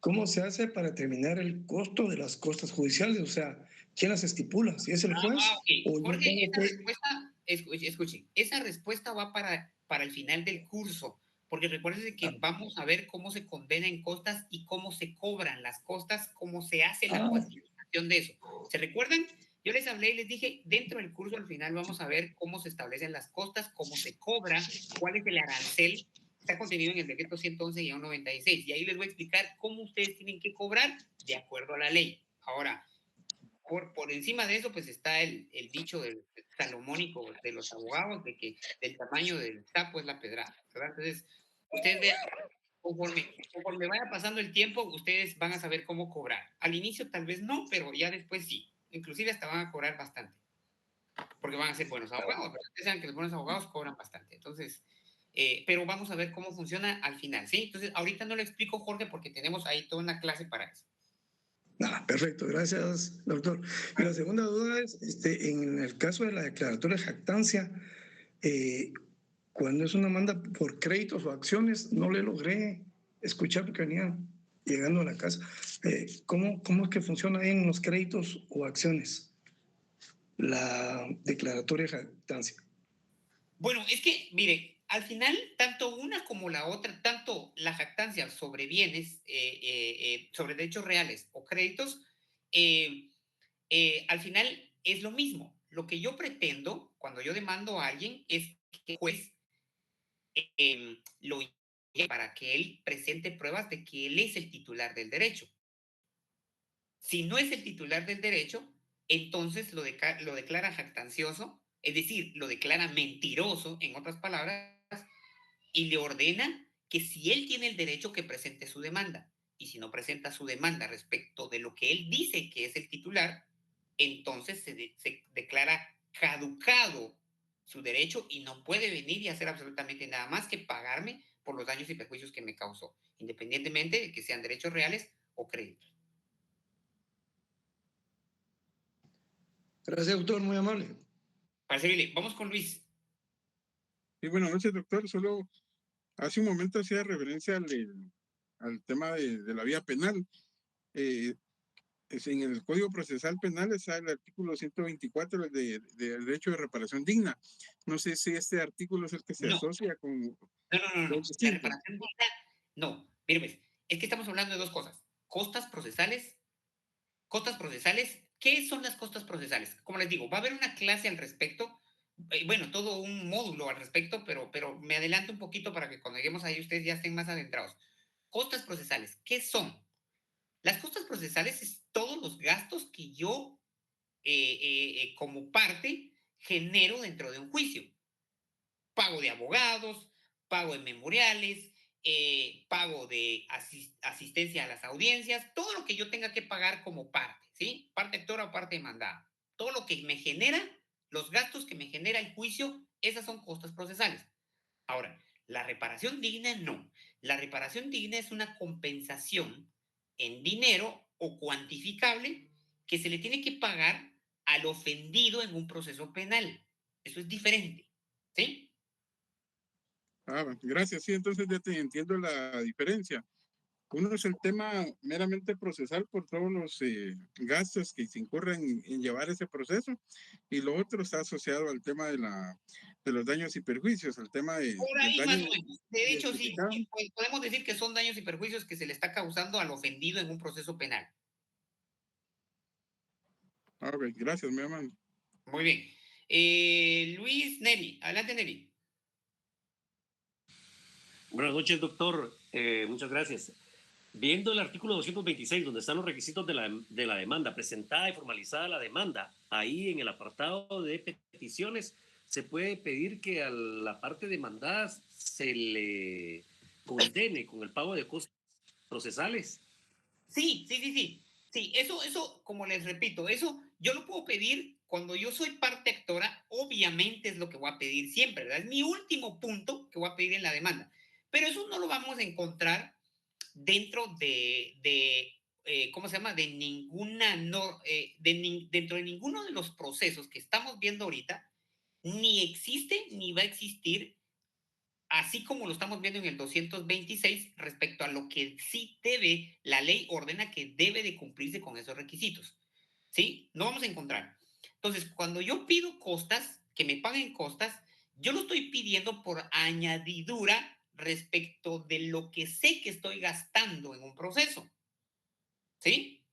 B: ¿cómo se hace para determinar el costo de las costas judiciales? O sea, ¿quién las estipula? ¿Si es el juez?
A: Okay.
B: O
A: Jorge, esa respuesta, escuchen, esa respuesta va para el final del curso, porque recuerden que vamos a ver cómo se condena en costas y cómo se cobran las costas, cómo se hace la cuantificación de eso. ¿Se recuerdan? Yo les hablé y les dije, dentro del curso al final vamos a ver cómo se establecen las costas, cómo se cobra, cuál es el arancel. Está contenido en el decreto 111-96. Y ahí les voy a explicar cómo ustedes tienen que cobrar de acuerdo a la ley. Ahora, por encima de eso, pues está el dicho del salomónico de los abogados, de que del tamaño del sapo es la pedrada, ¿verdad? Entonces, ustedes vean, conforme vaya pasando el tiempo, ustedes van a saber cómo cobrar. Al inicio tal vez no, pero ya después sí. Inclusive hasta van a cobrar bastante, porque van a ser buenos abogados, pero ustedes saben que los buenos abogados cobran bastante. Entonces, pero vamos a ver cómo funciona al final, ¿sí? Entonces, ahorita no lo explico, Jorge, porque tenemos ahí toda una clase para eso.
B: Perfecto, gracias, doctor. Y la segunda duda es, en el caso de la declaratoria de jactancia, cuando es una demanda por créditos o acciones, no le logré escuchar porque venía llegando a la casa. ¿Cómo es que funciona ahí en los créditos o acciones la declaratoria de jactancia?
A: Bueno, es que, mire, al final, tanto una como la otra, tanto la jactancia sobre bienes, sobre derechos reales o créditos, al final es lo mismo. Lo que yo pretendo cuando yo demando a alguien es que el juez lo lleve para que él presente pruebas de que él es el titular del derecho. Si no es el titular del derecho, entonces lo declara jactancioso, es decir, lo declara mentiroso, en otras palabras, y le ordena que si él tiene el derecho que presente su demanda. Y si no presenta su demanda respecto de lo que él dice que es el titular, entonces se declara caducado su derecho y no puede venir y hacer absolutamente nada más que pagarme por los daños y perjuicios que me causó, independientemente de que sean derechos reales o créditos.
B: Gracias, doctor, muy amable.
A: Para servirle, vamos con Luis.
K: Sí, buenas noches, doctor. Solo hace un momento hacía referencia al tema de la vía penal. En el Código Procesal Penal está el artículo 124 del derecho de reparación digna. No sé si este artículo es el que se asocia con...
A: No. La reparación digna, no. Mire, pues, es que estamos hablando de dos cosas. Costas procesales. ¿Qué son las costas procesales? Como les digo, va a haber una clase al respecto, bueno, todo un módulo al respecto, pero me adelanto un poquito para que cuando lleguemos ahí ustedes ya estén más adentrados. Costas procesales, ¿qué son? Las costas procesales es todos los gastos que yo, como parte, genero dentro de un juicio. Pago de abogados, pago de memoriales, pago de asistencia a las audiencias, todo lo que yo tenga que pagar como parte, ¿sí? Parte actora o parte demandada. Todo lo que me genera, los gastos que me genera el juicio, esas son costas procesales. Ahora, la reparación digna no. La reparación digna es una compensación en dinero o cuantificable que se le tiene que pagar al ofendido en un proceso penal. Eso es diferente, ¿sí?
K: Gracias. Sí, entonces ya te entiendo la diferencia. Uno es el tema meramente procesal por todos los gastos que se incurren en llevar ese proceso y lo otro está asociado al tema de los daños y perjuicios, al tema de...
A: Por ahí más o menos. De hecho, sí, pues podemos decir que son daños y perjuicios que se le está causando al ofendido en un proceso penal.
K: Gracias, mi hermano.
A: Muy bien. Luis Neri, adelante Neri.
L: Buenas noches, doctor. Muchas gracias. Viendo el artículo 226, donde están los requisitos de la demanda, presentada y formalizada la demanda, ahí en el apartado de peticiones, se puede pedir que a la parte demandada se le condene con el pago de costos procesales.
A: Sí, eso, como les repito, eso yo lo puedo pedir cuando yo soy parte actora, obviamente es lo que voy a pedir siempre, ¿verdad? Es mi último punto que voy a pedir en la demanda. Pero eso no lo vamos a encontrar dentro ¿cómo se llama? De ninguna, dentro de ninguno de los procesos que estamos viendo ahorita, ni existe ni va a existir, así como lo estamos viendo en el 226, respecto a lo que sí debe, la ley ordena que debe de cumplirse con esos requisitos. ¿Sí? No vamos a encontrar. Entonces, cuando yo pido costas, que me paguen costas, yo lo estoy pidiendo por añadidura respecto de lo que sé que estoy gastando en un proceso. ¿Sí?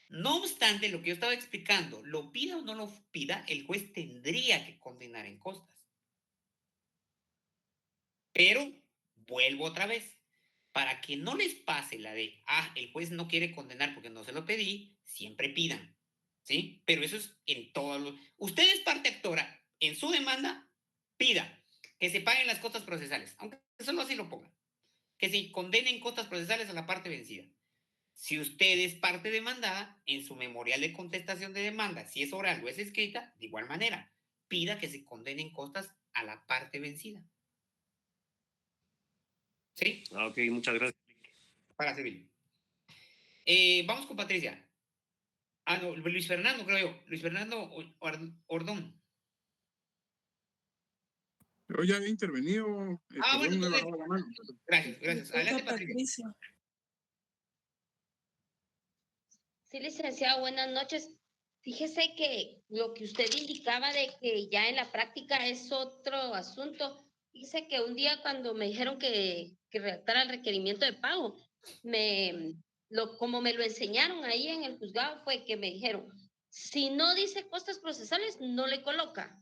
A: No obstante, lo que yo estaba explicando, lo pida o no lo pida, el juez tendría que condenar en costas. Pero, vuelvo otra vez, para que no les pase la de, el juez no quiere condenar porque no se lo pedí, siempre pidan, ¿sí? Pero eso es en todos los... Usted es parte actora, en su demanda, pida que se paguen las costas procesales, aunque solo así lo pongan, que se condenen costas procesales a la parte vencida. Si usted es parte demandada, en su memorial de contestación de demanda, si es oral o es escrita, de igual manera, pida que se condenen costas a la parte vencida. ¿Sí?
L: Ok, muchas gracias.
A: Para servir. Vamos con Patricia. No, Luis Fernando, creo yo. Luis Fernando Ordón.
K: Yo ya había intervenido.
A: Bueno,
K: Perdón, me
A: entonces,
K: bajó la mano.
A: Gracias. Adelante, Patricia.
M: Sí, licenciado, buenas noches. Fíjese que lo que usted indicaba de que ya en la práctica es otro asunto. Fíjese que un día cuando me dijeron que redactara el requerimiento de pago, como me lo enseñaron ahí en el juzgado fue que me dijeron, si no dice costas procesales, no le coloca.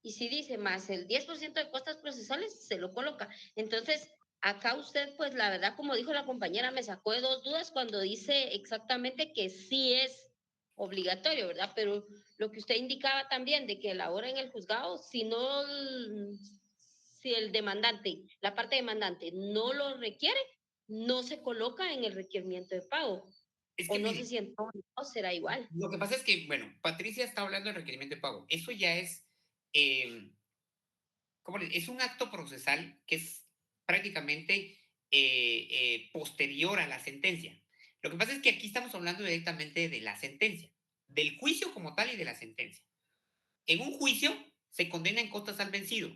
M: Y si dice más el 10% de costas procesales, se lo coloca. Entonces, acá usted, pues la verdad, como dijo la compañera, me sacó de dos dudas cuando dice exactamente que sí es obligatorio, ¿verdad? Pero lo que usted indicaba también de que a la hora en el juzgado, si el demandante, la parte demandante no lo requiere, no se coloca en el requerimiento de pago. O no sé si entonces será igual.
A: Lo que pasa es que, bueno, Patricia está hablando del requerimiento de pago. Eso ya es, es un acto procesal que es prácticamente posterior a la sentencia. Lo que pasa es que aquí estamos hablando directamente de la sentencia, del juicio como tal y de la sentencia. En un juicio se condena en costas al vencido.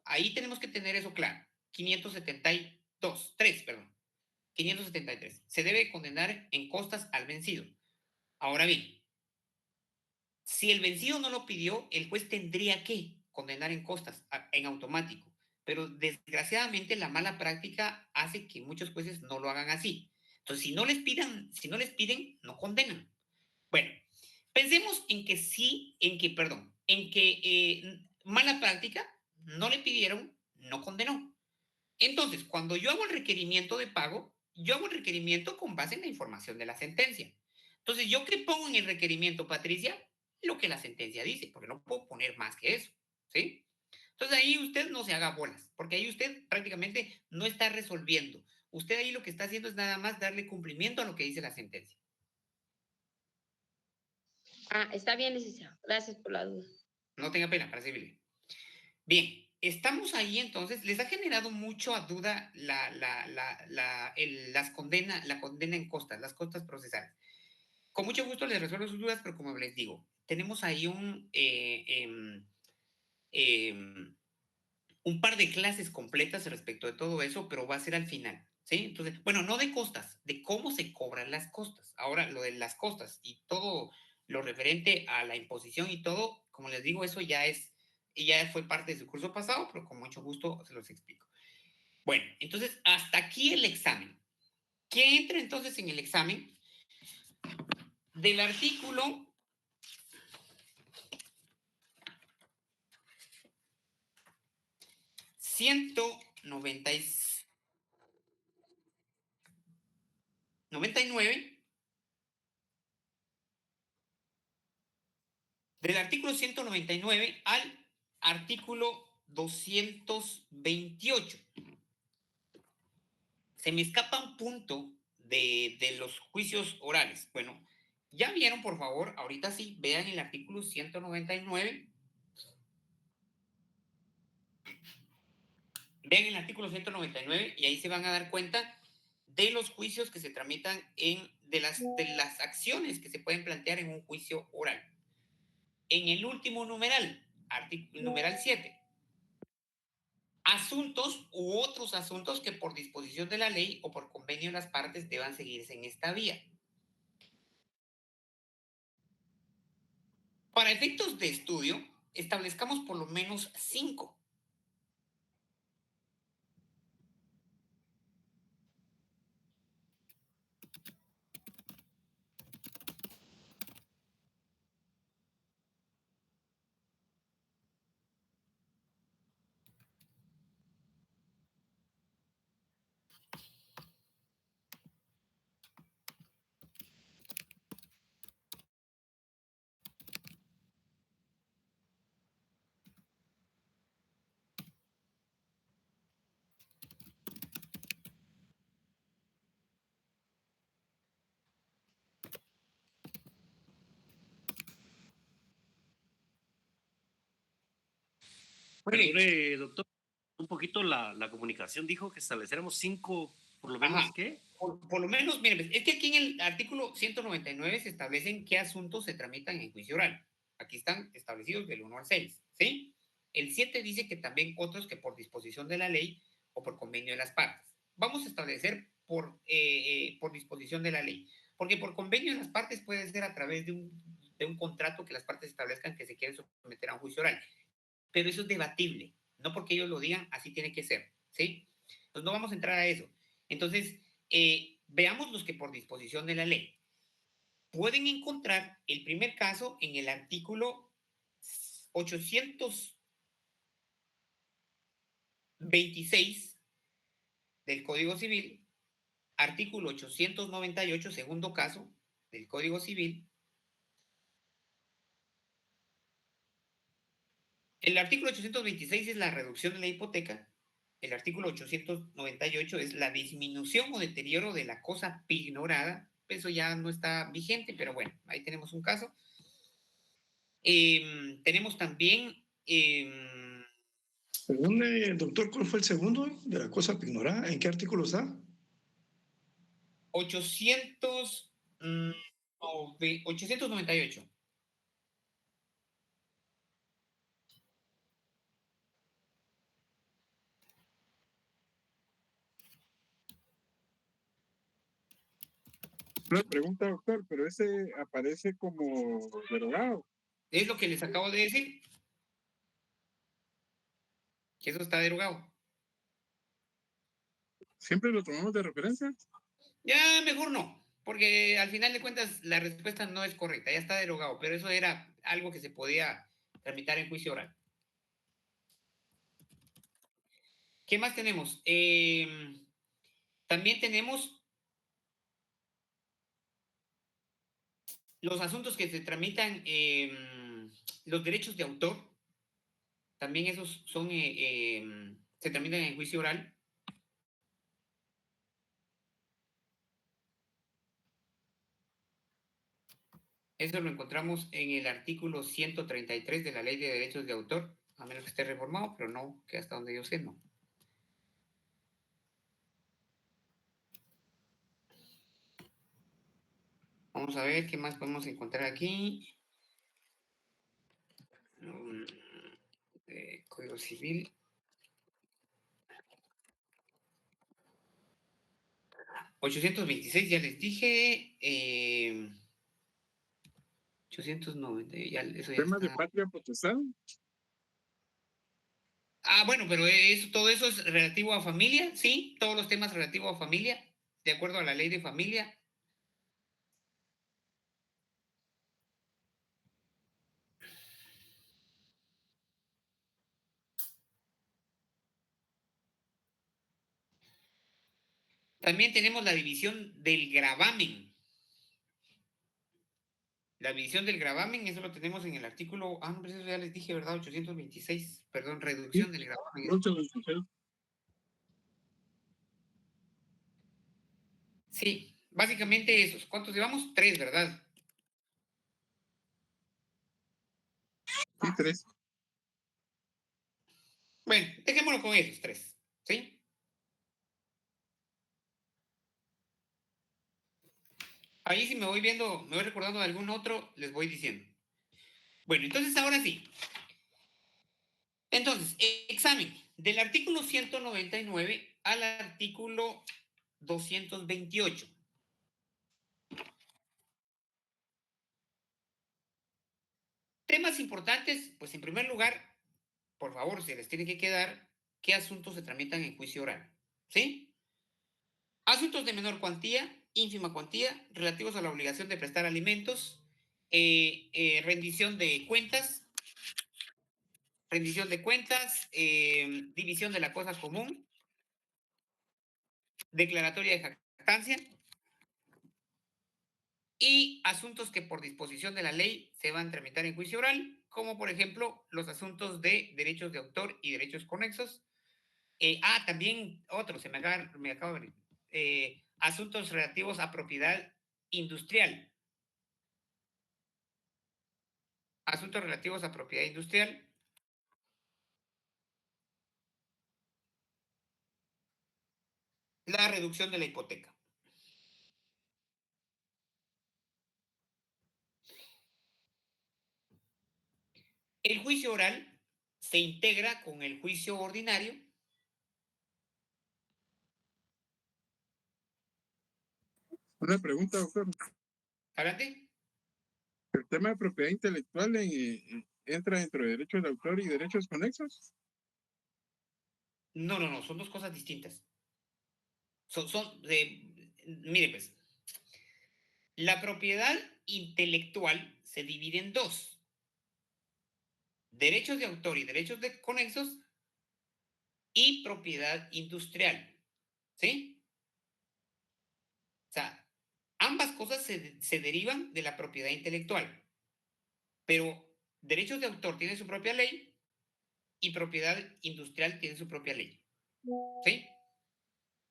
A: Ahí tenemos que tener eso claro. 573. Se debe condenar en costas al vencido. Ahora bien, si el vencido no lo pidió, el juez tendría que condenar en costas, en automático. Pero desgraciadamente la mala práctica hace que muchos jueces no lo hagan así. Entonces, si no les piden, no condenan. Bueno, pensemos en que mala práctica, no le pidieron, no condenó. Entonces, cuando yo hago el requerimiento de pago, yo hago el requerimiento con base en la información de la sentencia. Entonces, ¿yo qué pongo en el requerimiento, Patricia? Lo que la sentencia dice, porque no puedo poner más que eso, ¿sí? Entonces, ahí usted no se haga bolas, porque ahí usted prácticamente no está resolviendo. Usted ahí lo que está haciendo es nada más darle cumplimiento a lo que dice la sentencia.
M: Está bien, licenciado. Gracias por la duda.
A: No tenga pena, para servirle. Bien, estamos ahí entonces. ¿Les ha generado mucho a duda la condena en costas, las costas procesales? Con mucho gusto les resuelvo sus dudas, pero como les digo, tenemos ahí un par de clases completas respecto de todo eso, pero va a ser al final, ¿sí? Entonces, bueno, no de costas, de cómo se cobran las costas. Ahora, lo de las costas y todo lo referente a la imposición y todo, como les digo, eso ya fue parte de su curso pasado, pero con mucho gusto se los explico. Bueno, entonces, hasta aquí el examen. ¿Qué entra entonces en el examen? Del artículo 199, del artículo 199 al artículo 228. Se me escapa un punto de los juicios orales. Bueno, ya vieron, por favor, ahorita sí, vean el artículo 199. Vean el artículo 199 y ahí se van a dar cuenta de los juicios que se tramitan de las acciones que se pueden plantear en un juicio oral. En el último numeral, numeral 7, asuntos u otros asuntos que por disposición de la ley o por convenio de las partes deban seguirse en esta vía. Para efectos de estudio, establezcamos por lo menos 5.
L: Perdone, doctor, un poquito la comunicación dijo que estableciéramos 5, por lo menos,
A: Ajá.
L: ¿qué?
A: Por lo menos, miren, es que aquí en el artículo 199 se establecen qué asuntos se tramitan en juicio oral. Aquí están establecidos del 1 al 6, ¿sí? El 7 dice que también otros que por disposición de la ley o por convenio de las partes. Vamos a establecer por disposición de la ley, porque por convenio de las partes puede ser a través de un contrato que las partes establezcan que se quieren someter a un juicio oral. Pero eso es debatible, no porque ellos lo digan, así tiene que ser, ¿sí? Entonces no vamos a entrar a eso. Entonces, veamos los que por disposición de la ley. Pueden encontrar el primer caso en el artículo 826 del Código Civil, artículo 898, segundo caso del Código Civil. El artículo 826 es la reducción de la hipoteca. El artículo 898 es la disminución o deterioro de la cosa pignorada. Eso ya no está vigente, pero bueno, ahí tenemos un caso. Tenemos también...
B: Perdón, doctor, ¿cuál fue el segundo de la cosa pignorada? ¿En qué artículo está?
A: 898.
K: Una pregunta, doctor, pero ese aparece como derogado.
A: Es lo que les acabo de decir. Que eso está derogado.
K: ¿Siempre lo tomamos de referencia?
A: Ya, mejor no, porque al final de cuentas la respuesta no es correcta, ya está derogado, pero eso era algo que se podía tramitar en juicio oral. ¿Qué más tenemos? También tenemos los asuntos que se tramitan, los derechos de autor, también esos son, se tramitan en juicio oral. Eso lo encontramos en el artículo 133 de la Ley de Derechos de Autor, a menos que esté reformado, pero no, que hasta donde yo sé, no. Vamos a ver qué más podemos encontrar aquí. Código Civil. $826, ya les dije. 890, ya, eso ya
K: ¿Temas de
A: está.
K: patria potestad?
A: Bueno, pero todo eso es relativo a familia, sí, todos los temas relativos a familia, de acuerdo a la ley de familia. También tenemos la división del gravamen. La división del gravamen, eso lo tenemos en el artículo, no, pues eso ya les dije, ¿verdad? 826, perdón, reducción del gravamen.
K: 826.
A: Sí, básicamente esos. ¿Cuántos llevamos? 3, ¿verdad?
K: Sí, 3.
A: Bueno, dejémoslo con esos 3, ¿sí? Ahí si me voy viendo, me voy recordando de algún otro, les voy diciendo. Bueno, entonces ahora sí. Entonces, examen del artículo 199 al artículo 228. Temas importantes, pues en primer lugar, por favor, se les tiene que quedar qué asuntos se tramitan en juicio oral, ¿sí? Asuntos de menor cuantía, ínfima cuantía, relativos a la obligación de prestar alimentos, rendición de cuentas, división de la cosa común, declaratoria de jactancia y asuntos que por disposición de la ley se van a tramitar en juicio oral, como por ejemplo los asuntos de derechos de autor y derechos conexos. También otro, me acabo de venir. Asuntos relativos a propiedad industrial. Asuntos relativos a propiedad industrial. la reducción de la hipoteca. El juicio oral se integra con el juicio ordinario.
K: Una pregunta, doctor.
A: Adelante.
K: ¿El tema de propiedad intelectual entra dentro de derechos de autor y derechos conexos?
A: No, son dos cosas distintas. Mire, pues, la propiedad intelectual se divide en dos: derechos de autor y derechos de conexos, y propiedad industrial. ¿Sí? O sea, ambas cosas se derivan de la propiedad intelectual, pero derechos de autor tienen su propia ley y propiedad industrial tiene su propia ley. ¿Sí?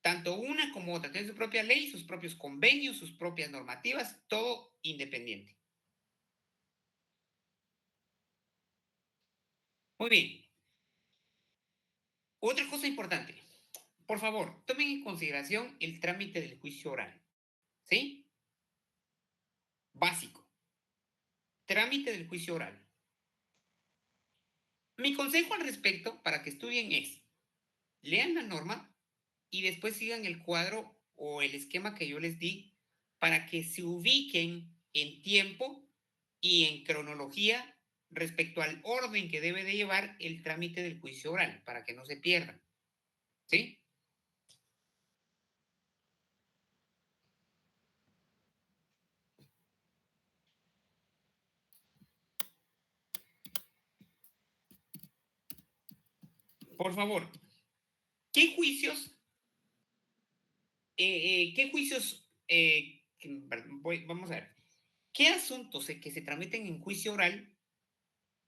A: Tanto una como otra tienen su propia ley, sus propios convenios, sus propias normativas, todo independiente. Muy bien. Otra cosa importante. Por favor, tomen en consideración el trámite del juicio oral. ¿Sí? Básico. Trámite del juicio oral. Mi consejo al respecto para que estudien es: lean la norma y después sigan el cuadro o el esquema que yo les di para que se ubiquen en tiempo y en cronología respecto al orden que debe de llevar el trámite del juicio oral, para que no se pierdan. ¿Sí? Por favor, ¿qué juicios? Vamos a ver. ¿Qué asuntos que se tramiten en juicio oral,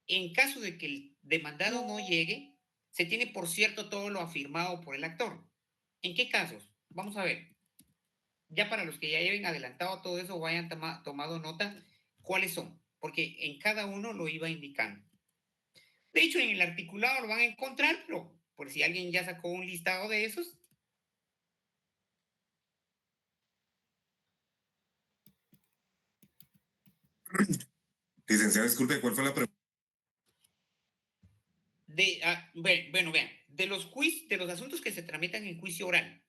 A: en caso de que el demandado no llegue, se tiene por cierto todo lo afirmado por el actor? ¿En qué casos? Vamos a ver. Ya para los que ya lleven adelantado todo eso o hayan tomado nota, ¿cuáles son? Porque en cada uno lo iba indicando. De hecho, en el articulado lo van a encontrar, pero por si alguien ya sacó un listado de esos.
G: Licenciado, disculpe, ¿cuál fue la pregunta?
A: Bueno, vean, de los asuntos que se tramitan en juicio oral,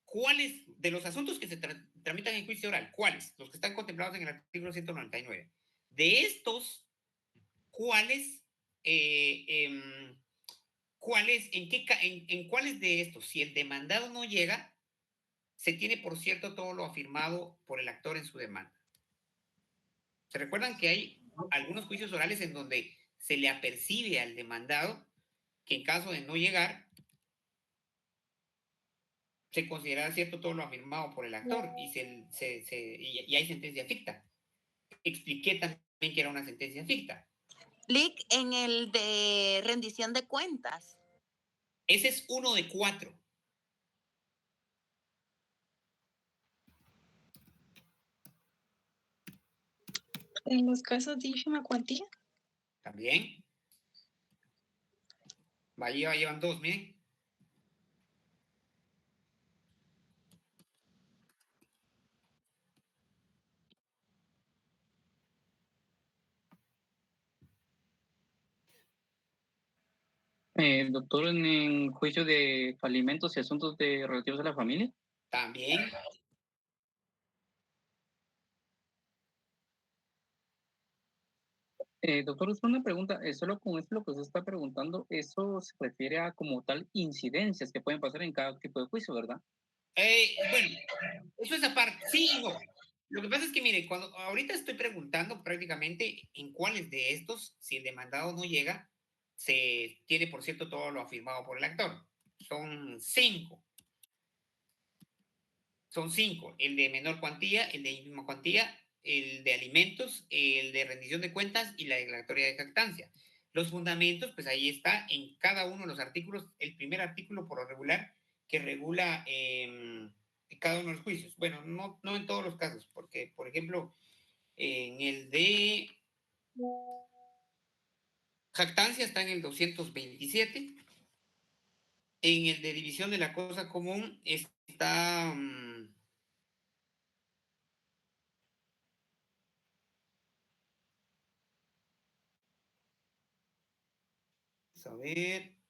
A: ¿cuáles de los asuntos que se tramitan en juicio oral? ¿Cuáles? Los que están contemplados en el artículo 199. De estos, ¿cuáles, en cuáles de estos, si el demandado no llega, se tiene por cierto todo lo afirmado por el actor en su demanda? ¿Se recuerdan que hay algunos juicios orales en donde se le apercibe al demandado que en caso de no llegar, se considera cierto todo lo afirmado por el actor y hay sentencia ficta? Expliqué también que era una sentencia ficta.
D: Lick, en el de rendición de cuentas.
A: Ese es uno de 4.
N: En los casos de ínfima cuantía.
A: También. Llevan 2, miren.
O: Doctor, en juicio de alimentos y asuntos relativos a la familia.
A: También.
O: Doctor, es una pregunta, solo con esto lo que usted está preguntando, eso se refiere a como tal incidencias que pueden pasar en cada tipo de juicio, ¿verdad?
A: Bueno, eso es aparte, sí y no. Lo que pasa es que, mire, ahorita estoy preguntando prácticamente en cuáles de estos, si el demandado no llega, se tiene por cierto todo lo afirmado por el actor. Son 5. Son 5. El de menor cuantía, el de ínfima cuantía, el de alimentos, el de rendición de cuentas y la declaratoria de jactancia. Los fundamentos, pues ahí está en cada uno de los artículos. El primer artículo por lo regular que regula cada uno de los juicios. Bueno, no en todos los casos, porque, por ejemplo, en el de jactancia está en el 227. En el de división de la cosa común está... vamos a ver.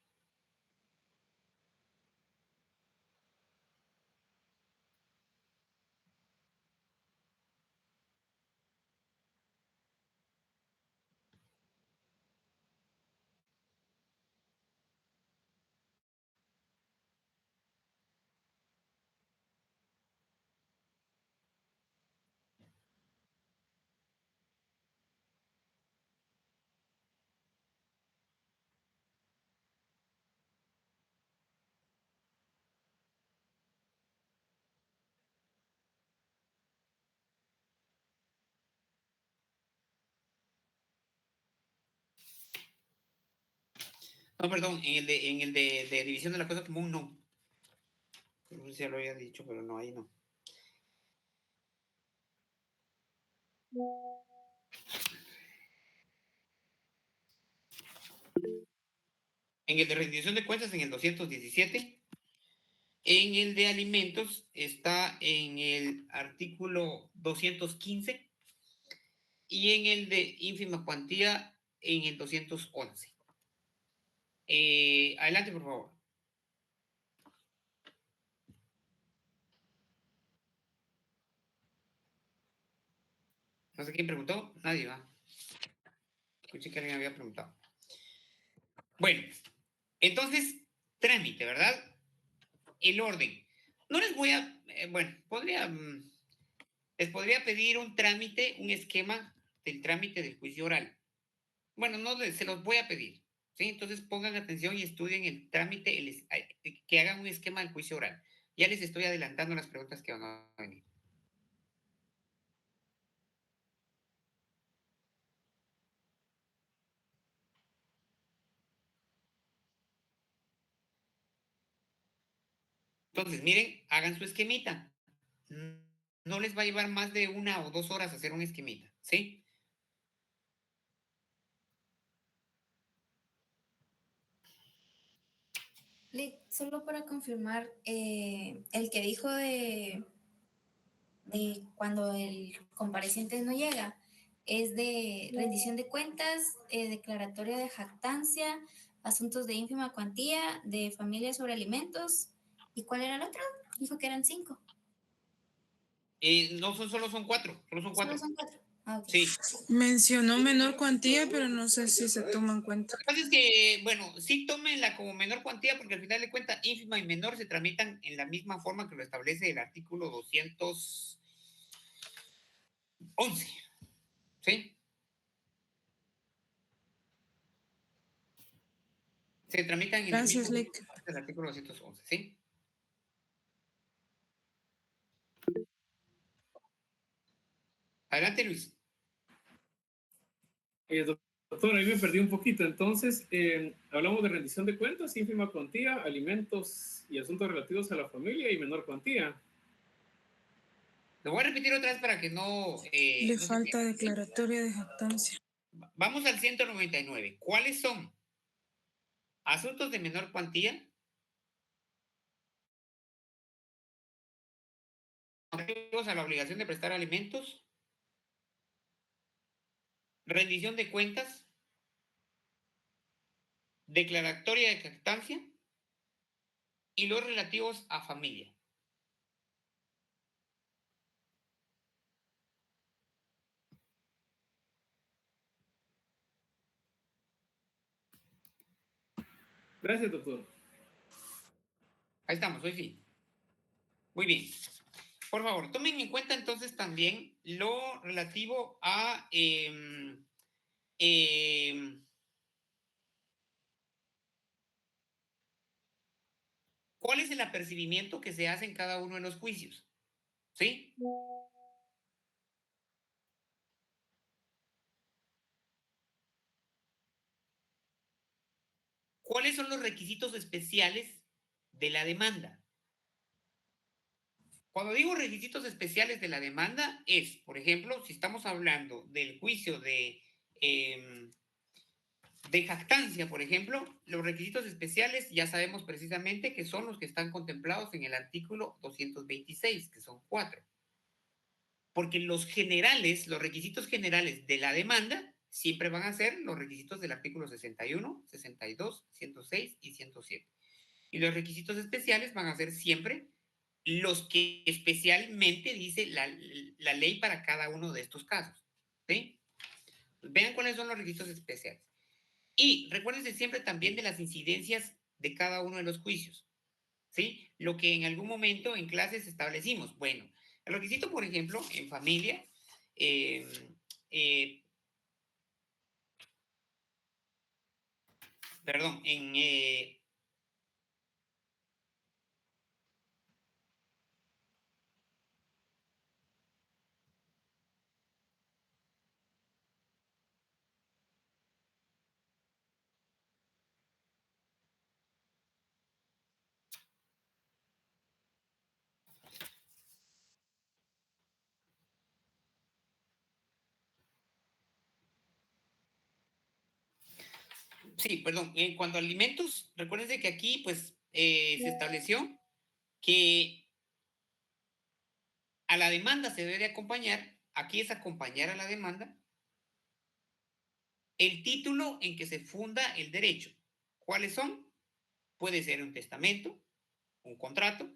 A: No, perdón, en el de división de la cosa común no. No sé si ya lo había dicho, pero no, ahí no. En el de rendición de cuentas, en el 217. En el de alimentos está en el artículo 215. Y en el de ínfima cuantía, en el 211. Adelante, por favor. No sé quién preguntó. Nadie va. Escuché que alguien había preguntado. Bueno, entonces, trámite, ¿verdad? El orden. No les voy a... bueno, les podría pedir un trámite, un esquema del trámite del juicio oral. Bueno, no se los voy a pedir. ¿Sí? Entonces pongan atención y estudien el trámite, que hagan un esquema del juicio oral. Ya les estoy adelantando las preguntas que van a venir. Entonces, miren, hagan su esquemita. No les va a llevar más de 1 o 2 horas hacer un esquemita, ¿sí?
C: Solo para confirmar, el que dijo de cuando el compareciente no llega, es de rendición de cuentas, declaratoria de jactancia, asuntos de ínfima cuantía, de familia sobre alimentos. ¿Y cuál era el otro? Dijo que eran 5.
A: No solo son 4, solo son 4.
C: Solo son 4. Ah, okay.
A: Sí.
J: Mencionó menor cuantía, pero no sé si se toma en cuenta.
A: Lo que pasa es que, bueno, sí tómenla como menor cuantía, porque al final de cuentas, ínfima y menor se tramitan en la misma forma que lo establece el artículo 211. ¿Sí? Se tramitan en
J: Gracias,
A: el mismo
J: Lick.
A: del artículo 211, ¿sí? Adelante, Luis.
F: Doctor, ahí me perdí un poquito. Entonces, hablamos de rendición de cuentas, ínfima cuantía, alimentos y asuntos relativos a la familia y menor cuantía.
A: Lo voy a repetir otra vez para que no...
J: Le falta declaratoria de jactancia.
A: Vamos al 199. ¿Cuáles son? Asuntos de menor cuantía. Relativos a la obligación de prestar alimentos. Rendición de cuentas. Declaratoria de jactancia. Y los relativos a familia.
F: Gracias, doctor.
A: Ahí estamos, hoy sí. Muy bien. Por favor, tomen en cuenta entonces también lo relativo a cuál es el apercibimiento que se hace en cada uno de los juicios. ¿Sí? ¿Cuáles son los requisitos especiales de la demanda? Cuando digo requisitos especiales de la demanda es, por ejemplo, si estamos hablando del juicio de de jactancia, por ejemplo, los requisitos especiales ya sabemos precisamente que son los que están contemplados en el artículo 226, que son 4. Porque los generales, los requisitos generales de la demanda, siempre van a ser los requisitos del artículo 61, 62, 106 y 107. Y los requisitos especiales van a ser siempre los que especialmente dice la ley para cada uno de estos casos. ¿Sí? Vean cuáles son los requisitos especiales. Y recuérdense siempre también de las incidencias de cada uno de los juicios. ¿Sí? Lo que en algún momento en clases establecimos. Bueno, el requisito, por ejemplo, en familia, perdón, sí, perdón, en cuanto a alimentos, recuérdense que aquí, pues, se estableció que a la demanda se debe de acompañar, aquí es acompañar a la demanda, el título en que se funda el derecho. ¿Cuáles son? Puede ser un testamento, un contrato,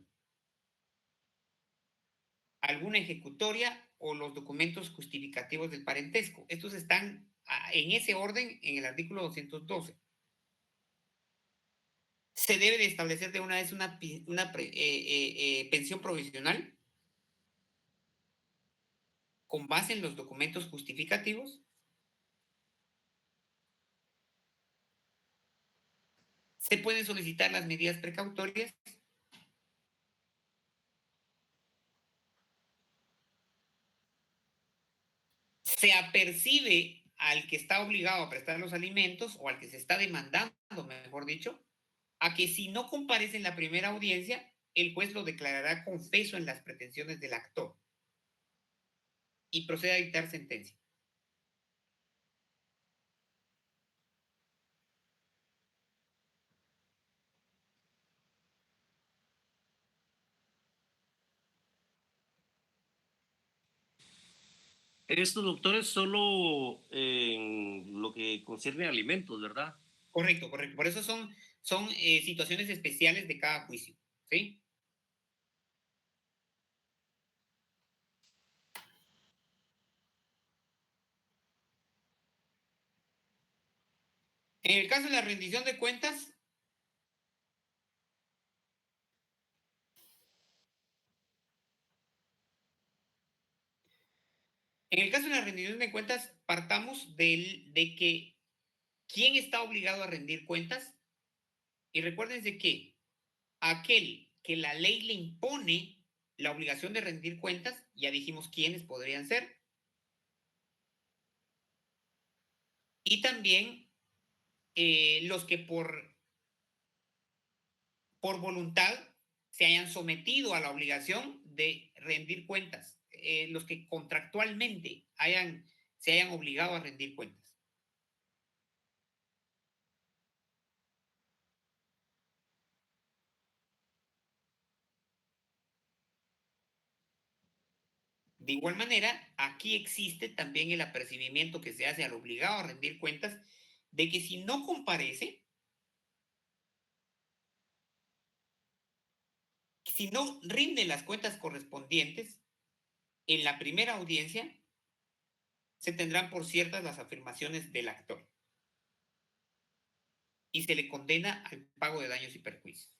A: alguna ejecutoria o los documentos justificativos del parentesco. Estos están en ese orden en el artículo 212. Se debe de establecer de una vez una pensión provisional con base en los documentos justificativos. Se pueden solicitar las medidas precautorias. Se apercibe al que está obligado a prestar los alimentos o al que se está demandando, mejor dicho, a que si no comparece en la primera audiencia, el juez lo declarará confeso en las pretensiones del actor y procede a dictar sentencia.
L: Estos doctores solo en lo que concierne a alimentos, ¿verdad?
A: Correcto, correcto. Por eso son situaciones especiales de cada juicio, ¿sí? En el caso de la rendición de cuentas, partamos de que quién está obligado a rendir cuentas. Y recuérdense que aquel que la ley le impone la obligación de rendir cuentas, ya dijimos quiénes podrían ser. Y también los que por voluntad se hayan sometido a la obligación de rendir cuentas, los que contractualmente se hayan obligado a rendir cuentas. De igual manera, aquí existe también el apercibimiento que se hace al obligado a rendir cuentas de que si no comparece, si no rinde las cuentas correspondientes en la primera audiencia, se tendrán por ciertas las afirmaciones del actor y se le condena al pago de daños y perjuicios.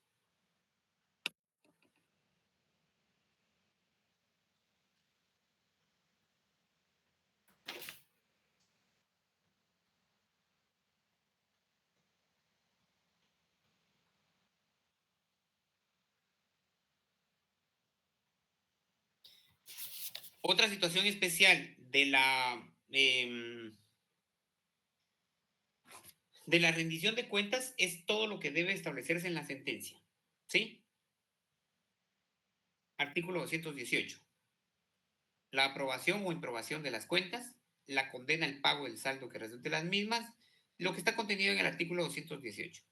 A: Otra situación especial de la rendición de cuentas es todo lo que debe establecerse en la sentencia. ¿Sí? Artículo 218. La aprobación o improbación de las cuentas, la condena al pago del saldo que resulte de las mismas, lo que está contenido en el artículo 218.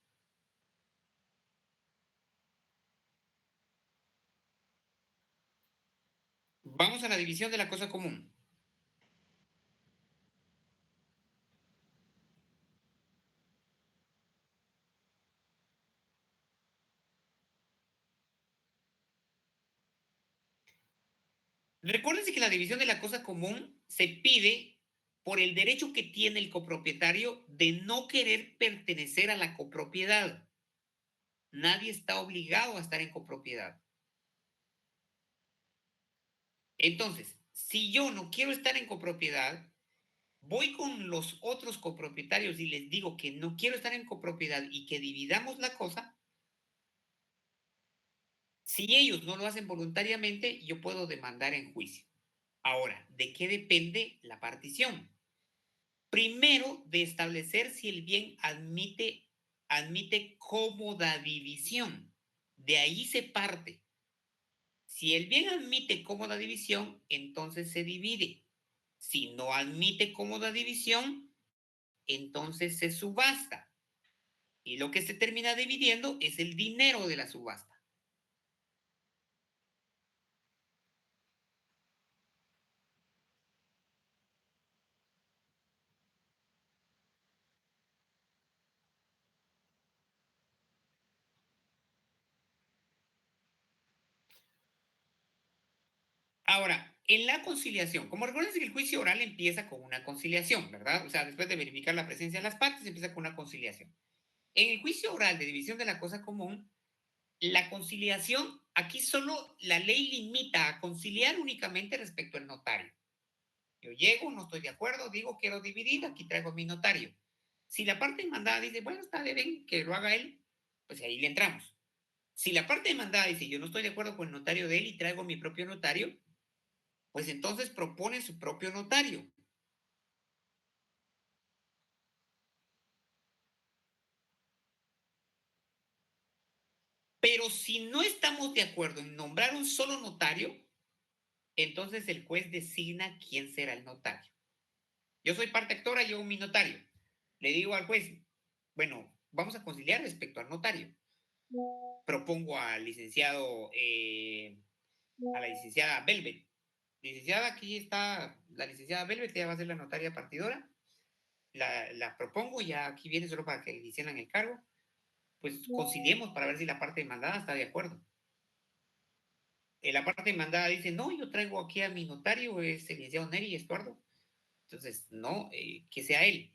A: Vamos a la división de la cosa común. Recuérdense que la división de la cosa común se pide por el derecho que tiene el copropietario de no querer pertenecer a la copropiedad. Nadie está obligado a estar en copropiedad. Entonces, si yo no quiero estar en copropiedad, voy con los otros copropietarios y les digo que no quiero estar en copropiedad y que dividamos la cosa. Si ellos no lo hacen voluntariamente, yo puedo demandar en juicio. Ahora, ¿de qué depende la partición? Primero, de establecer si el bien admite cómoda división. De ahí se parte. Si el bien admite cómoda división, entonces se divide. Si no admite cómoda división, entonces se subasta. Y lo que se termina dividiendo es el dinero de la subasta. Ahora, en la conciliación, como recuerden que el juicio oral empieza con una conciliación, ¿verdad? O sea, después de verificar la presencia de las partes, empieza con una conciliación. En el juicio oral de división de la cosa común, la conciliación, aquí solo la ley limita a conciliar únicamente respecto al notario. Yo llego, no estoy de acuerdo, digo quiero dividir, aquí traigo a mi notario. Si la parte demandada dice, bueno, está bien que lo haga él, pues ahí le entramos. Si la parte demandada dice, yo no estoy de acuerdo con el notario de él y traigo mi propio notario, pues entonces propone su propio notario. Pero si no estamos de acuerdo en nombrar un solo notario, entonces el juez designa quién será el notario. Yo soy parte actora, yo mi notario. Le digo al juez, bueno, vamos a conciliar respecto al notario. Propongo al licenciado, a la licenciada Velvet. Licenciada, aquí está la licenciada Velvet, ella va a ser la notaria partidora. La propongo, ya aquí viene solo para que le hicieran el cargo. Pues conciliemos para ver si la parte demandada está de acuerdo. La parte demandada dice, no, yo traigo aquí a mi notario, es el licenciado Neri Estuardo. Entonces, no, que sea él.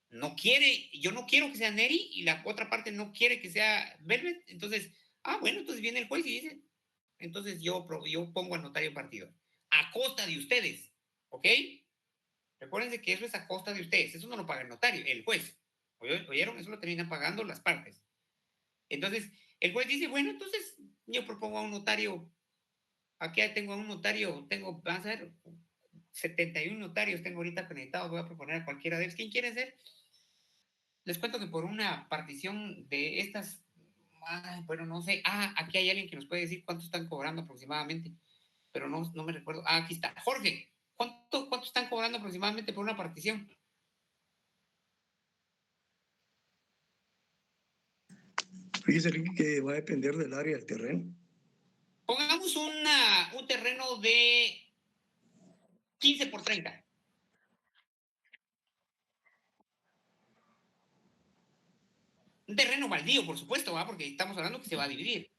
A: No quiere, yo no quiero que sea Neri y la otra parte no quiere que sea Velvet. Entonces, bueno, entonces viene el juez y dice, entonces yo pongo al notario partidor. A costa de ustedes, ¿ok? Recuérdense que eso es a costa de ustedes. Eso no lo paga el notario, el juez. ¿Oyeron? Eso lo terminan pagando las partes. Entonces, el juez dice, bueno, entonces yo propongo a un notario. Aquí tengo a un notario, vamos a ver, 71 notarios tengo ahorita conectados. Voy a proponer a cualquiera de ellos. ¿Quién quiere ser? Les cuento que por una partición de estas, bueno, no sé. Aquí hay alguien que nos puede decir cuánto están cobrando aproximadamente, pero no me recuerdo. Aquí está. Jorge, ¿cuánto están cobrando aproximadamente por una partición?
B: Fíjese que va a depender del área del terreno.
A: Pongamos un terreno de 15 por 30. Un terreno baldío, por supuesto, porque estamos hablando que se va a dividir.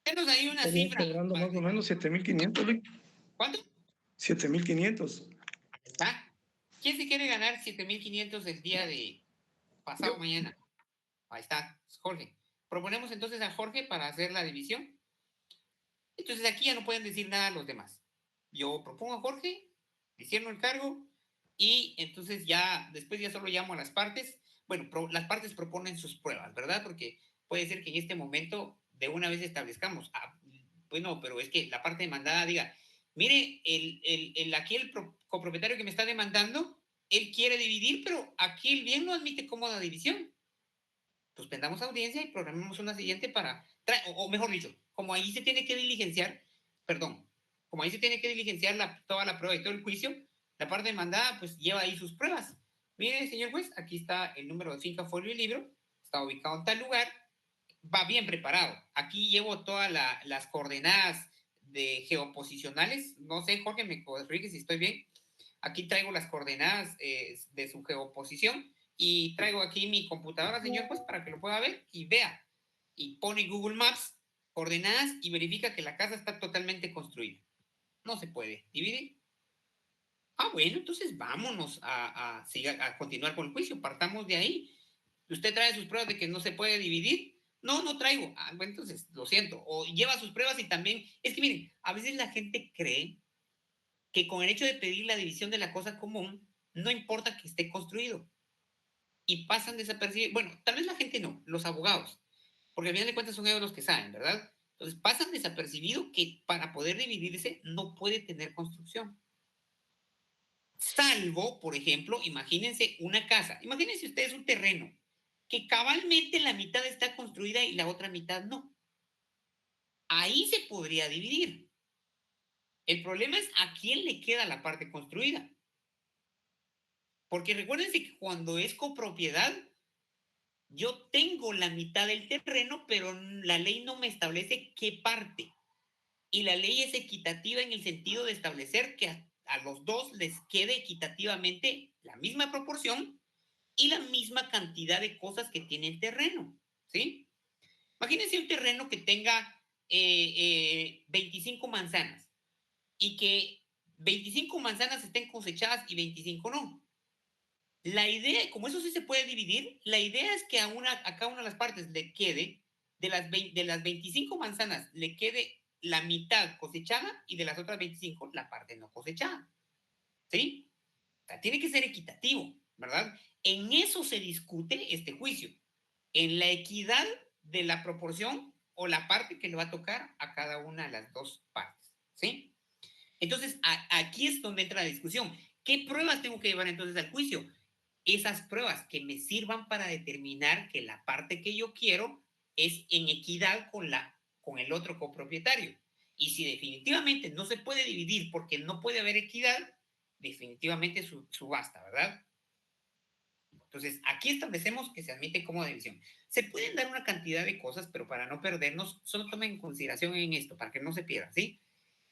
A: Tenemos ahí una cifra.
B: Cobrando más o menos 7,500.
A: ¿Cuánto?
B: 7,500.
A: ¿Está? ¿Quién se quiere ganar 7,500 el día de pasado mañana? Ahí está, Jorge. Proponemos entonces a Jorge para hacer la división. Entonces aquí ya no pueden decir nada los demás. Yo propongo a Jorge, le hicieron el cargo y entonces después ya solo llamo a las partes. Bueno, las partes proponen sus pruebas, ¿verdad? Porque puede ser que en este momento de una vez establezcamos, bueno, pero es que la parte demandada diga, mire, aquí el copropietario que me está demandando, él quiere dividir, pero aquí el bien no admite cómoda división. Suspendamos audiencia y programemos una siguiente o mejor dicho, como ahí se tiene que diligenciar, perdón, como ahí se tiene que diligenciar toda la prueba y todo el juicio, la parte demandada pues lleva ahí sus pruebas. Mire, señor juez, aquí está el número de finca, folio y libro, está ubicado en tal lugar, va bien preparado. Aquí llevo todas las coordenadas de geoposicionales. No sé, Jorge, me corrige si estoy bien. Aquí traigo las coordenadas de su geoposición y traigo aquí mi computadora, señor juez, para que lo pueda ver y vea. Y pone Google Maps, coordenadas y verifica que la casa está totalmente construida. No se puede dividir. Ah, bueno, entonces vámonos a continuar con el juicio. Partamos de ahí. ¿Usted trae sus pruebas de que no se puede dividir? No, no traigo. Ah, bueno, entonces, lo siento. O lleva sus pruebas y también... Es que miren, a veces la gente cree que con el hecho de pedir la división de la cosa común, no importa que esté construido. Y pasan desapercibidos. Bueno, tal vez la gente no, los abogados. Porque al final de cuentas son ellos los que saben, ¿verdad? Entonces pasan desapercibido que para poder dividirse no puede tener construcción. Salvo, por ejemplo, imagínense una casa. Imagínense ustedes un terreno que cabalmente la mitad está construida y la otra mitad no. Ahí se podría dividir. El problema es a quién le queda la parte construida. Porque recuérdense que cuando es copropiedad, yo tengo la mitad del terreno, pero la ley no me establece qué parte. Y la ley es equitativa en el sentido de establecer que a los dos les quede equitativamente la misma proporción y la misma cantidad de cosas que tiene el terreno, ¿sí? Imagínense un terreno que tenga 25 manzanas y que 25 manzanas estén cosechadas y 25 no. La idea, como eso sí se puede dividir, la idea es que a cada una de las partes le quede, de las 25 manzanas, le quede la mitad cosechada y de las otras 25 la parte no cosechada, ¿sí? O sea, tiene que ser equitativo, ¿verdad? En eso se discute este juicio, en la equidad de la proporción o la parte que le va a tocar a cada una de las dos partes, ¿sí? Entonces, aquí es donde entra la discusión. ¿Qué pruebas tengo que llevar entonces al juicio? Esas pruebas que me sirvan para determinar que la parte que yo quiero es en equidad con el otro copropietario. Y si definitivamente no se puede dividir porque no puede haber equidad, definitivamente subasta, ¿verdad? Entonces, aquí establecemos que se admite como división. Se pueden dar una cantidad de cosas, pero para no perdernos, solo tomen en consideración en esto, para que no se pierdan, ¿sí?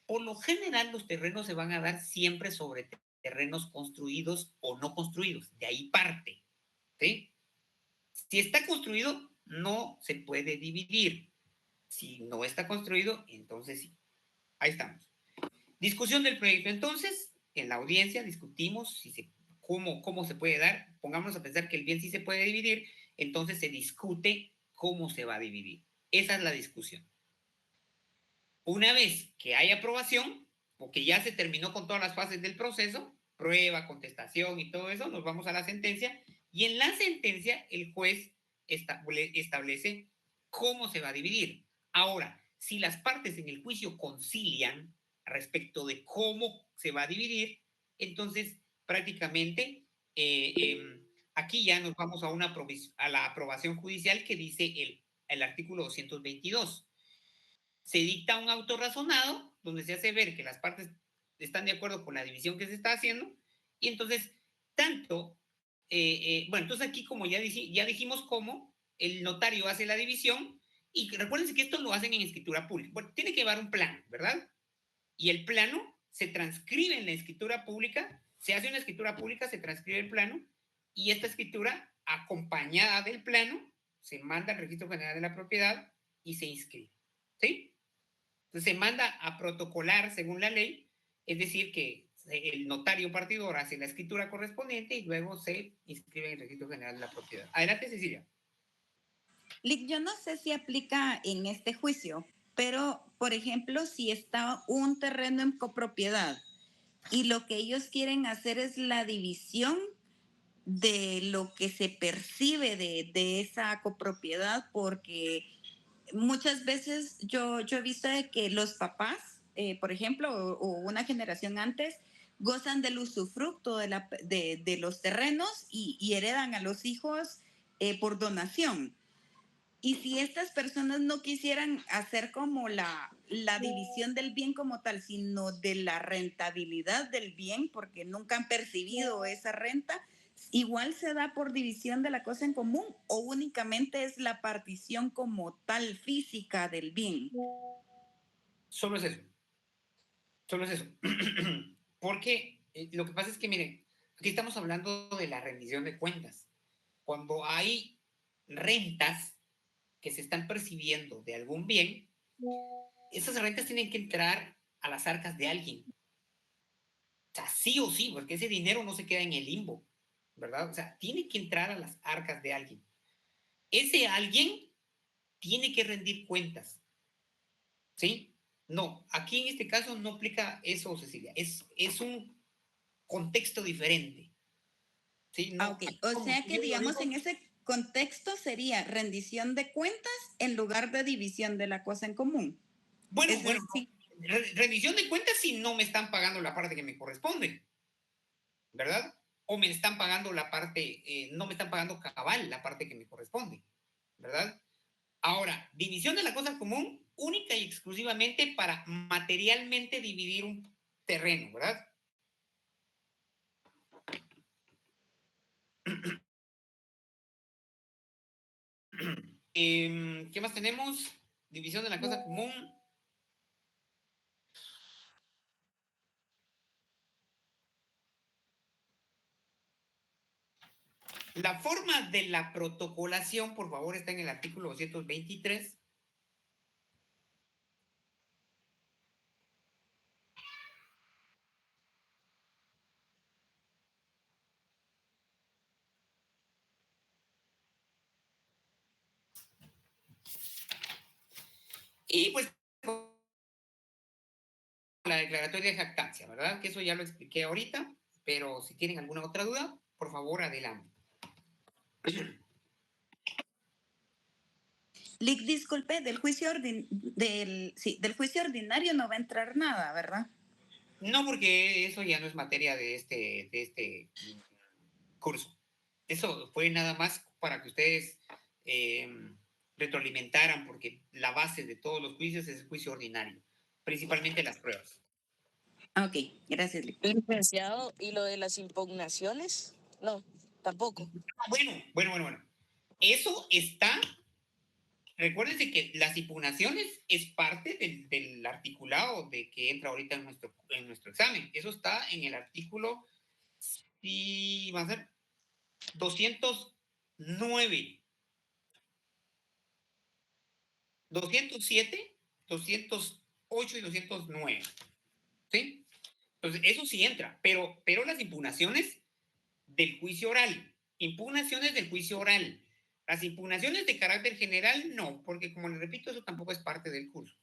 A: Por lo general, los terrenos se van a dar siempre sobre terrenos construidos o no construidos. De ahí parte, ¿sí? Si está construido, no se puede dividir. Si no está construido, entonces sí. Ahí estamos. Discusión del proyecto. Entonces, en la audiencia discutimos cómo se puede dar. Pongámonos a pensar que el bien sí se puede dividir, entonces se discute cómo se va a dividir. Esa es la discusión. Una vez que hay aprobación, o que ya se terminó con todas las fases del proceso, prueba, contestación y todo eso, nos vamos a la sentencia, y en la sentencia el juez establece cómo se va a dividir. Ahora, si las partes en el juicio concilian respecto de cómo se va a dividir, entonces prácticamente aquí ya nos vamos a la aprobación judicial que dice el artículo 222. Se dicta un auto razonado donde se hace ver que las partes están de acuerdo con la división que se está haciendo y entonces bueno, entonces aquí como ya dijimos cómo el notario hace la división y recuérdense que esto lo hacen en escritura pública. Bueno, tiene que llevar un plano, ¿verdad? Y el plano se transcribe en la escritura pública, se hace una escritura pública, se transcribe el plano y esta escritura acompañada del plano se manda al Registro General de la Propiedad y se inscribe, ¿sí? Entonces se manda a protocolar según la ley, es decir, que el notario partidor hace la escritura correspondiente y luego se inscribe en el Registro General de la Propiedad. Adelante, Cecilia.
D: Lick, yo no sé si aplica en este juicio, pero, por ejemplo, si está un terreno en copropiedad y lo que ellos quieren hacer es la división de lo que se percibe de esa copropiedad, porque muchas veces yo he visto de que los papás, por ejemplo, o una generación antes, gozan del usufructo de los terrenos y heredan a los hijos por donación. Y si estas personas no quisieran hacer como la división del bien como tal, sino de la rentabilidad del bien, porque nunca han percibido esa renta, igual se da por división de la cosa en común o únicamente es la partición como tal física del bien.
A: Solo es eso. Solo es eso. Porque lo que pasa es que, miren, aquí estamos hablando de la rendición de cuentas. Cuando hay rentas que se están percibiendo de algún bien, esas rentas tienen que entrar a las arcas de alguien. O sea, sí o sí, porque ese dinero no se queda en el limbo, ¿verdad? O sea, tiene que entrar a las arcas de alguien. Ese alguien tiene que rendir cuentas, ¿sí? No, aquí en este caso no aplica eso, Cecilia. Es un contexto diferente. ¿Sí? No,
D: ok, o sea que digamos en ese contexto sería rendición de cuentas en lugar de división de la cosa en común.
A: Bueno, sí. Rendición de cuentas si no me están pagando la parte que me corresponde, ¿verdad? O me están pagando la parte, no me están pagando cabal la parte que me corresponde, ¿verdad? Ahora, división de la cosa común única y exclusivamente para materialmente dividir un terreno, ¿verdad? ¿Qué más tenemos? División de la cosa común. La forma de la protocolación, por favor, está en el artículo 223. Y pues la declaratoria de jactancia, ¿verdad? Que eso ya lo expliqué ahorita, pero si tienen alguna otra duda, por favor, adelante.
D: Lick, disculpe, del juicio ordinario no va a entrar nada, ¿verdad?
A: No, porque eso ya no es materia de este curso. Eso fue nada más para que ustedes retroalimentaran, porque la base de todos los juicios es el juicio ordinario, principalmente las pruebas.
D: Ok, gracias, Lick.
P: Licenciado, ¿y lo de las impugnaciones? No, tampoco.
A: Bueno. Eso está. Recuérdense que las impugnaciones es parte del articulado de que entra ahorita en nuestro examen. Eso está en el artículo, y va a ser 209, 207, 208 y 209. ¿Sí? Entonces, eso sí entra, pero las impugnaciones del juicio oral, impugnaciones del juicio oral. Las impugnaciones de carácter general, no, porque como les repito, eso tampoco es parte del curso.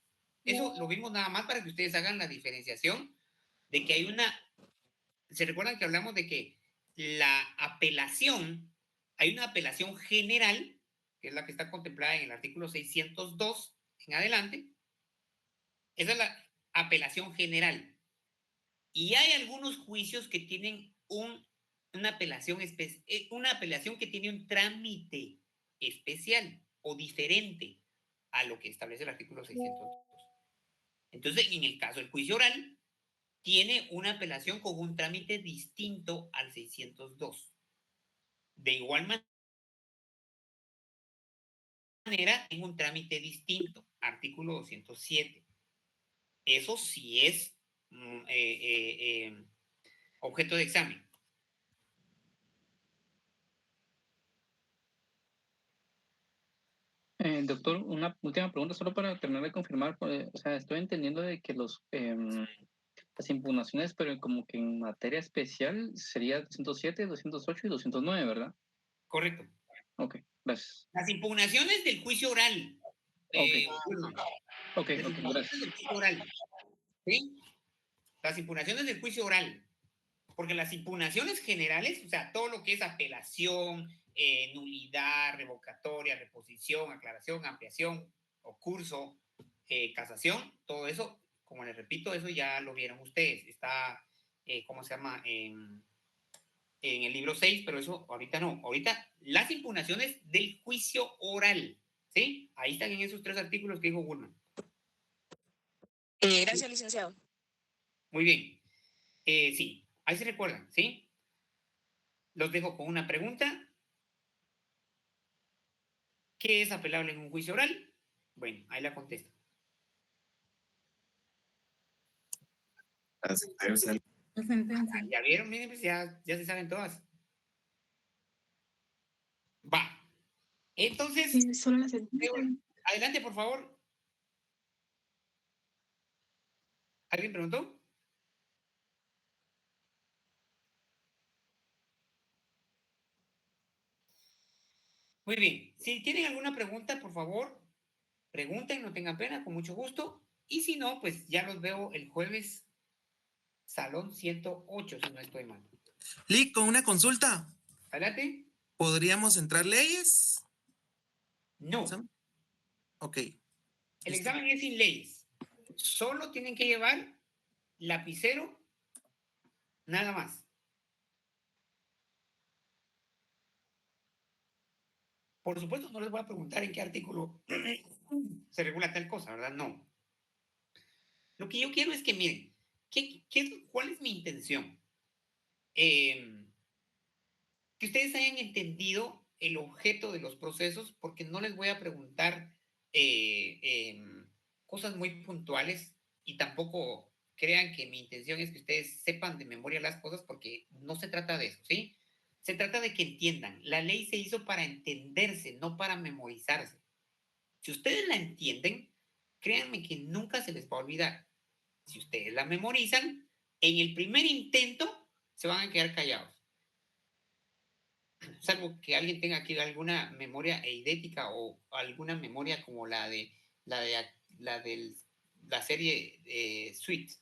A: Eso lo vimos nada más para que ustedes hagan la diferenciación de que hay ¿se recuerdan que hablamos de que hay una apelación general, que es la que está contemplada en el artículo 602 en adelante? Esa es la apelación general. Y hay algunos juicios que tienen una apelación que tiene un trámite especial o diferente a lo que establece el artículo 602. Entonces, en el caso del juicio oral, tiene una apelación con un trámite distinto al 602. De igual manera, en un trámite distinto, artículo 207. Eso sí es objeto de examen.
O: Doctor, una última pregunta solo para terminar de confirmar. O sea, estoy entendiendo de que las impugnaciones, pero como que en materia especial sería 207, 208 y 209, ¿verdad?
A: Correcto.
O: Ok, gracias.
A: Las impugnaciones del juicio oral.
O: Ok, gracias.
A: Del juicio oral. ¿Sí? Las impugnaciones del juicio oral. Porque las impugnaciones generales, o sea, todo lo que es apelación, nulidad, revocatoria, reposición, aclaración, ampliación o curso, casación, todo eso, como les repito, eso ya lo vieron ustedes. Está, ¿cómo se llama? En el libro 6, pero eso ahorita no. Ahorita las impugnaciones del juicio oral, ¿Sí? Ahí están en esos 3 artículos que dijo Woolman.
P: Gracias, licenciado.
A: Muy bien. Sí, ahí se recuerdan, ¿sí? Los dejo con una pregunta. ¿Qué es apelable en un juicio oral? Bueno, ahí la contesto. Ya vieron, miren, pues ya se saben todas. Va. Entonces,
N: Solo la sentencia.
A: adelante, por favor. ¿Alguien preguntó? Muy bien. Si tienen alguna pregunta, por favor, pregunten, no tengan pena, con mucho gusto. Y si no, pues ya los veo el jueves, Salón 108, si no estoy mal.
I: Lick, con una consulta.
A: Adelante.
I: ¿Podríamos entrar leyes?
A: No.
I: Ok.
A: El examen es sin leyes. Solo tienen que llevar lapicero, nada más. Por supuesto, no les voy a preguntar en qué artículo se regula tal cosa, ¿verdad? No. Lo que yo quiero es que miren, ¿cuál es mi intención? Que ustedes hayan entendido el objeto de los procesos, porque no les voy a preguntar cosas muy puntuales y tampoco crean que mi intención es que ustedes sepan de memoria las cosas, porque no se trata de eso, ¿sí? Se trata de que entiendan. La ley se hizo para entenderse, no para memorizarse. Si ustedes la entienden, créanme que nunca se les va a olvidar. Si ustedes la memorizan, en el primer intento se van a quedar callados. Salvo que alguien tenga aquí alguna memoria eidética o alguna memoria como la de la serie Suite.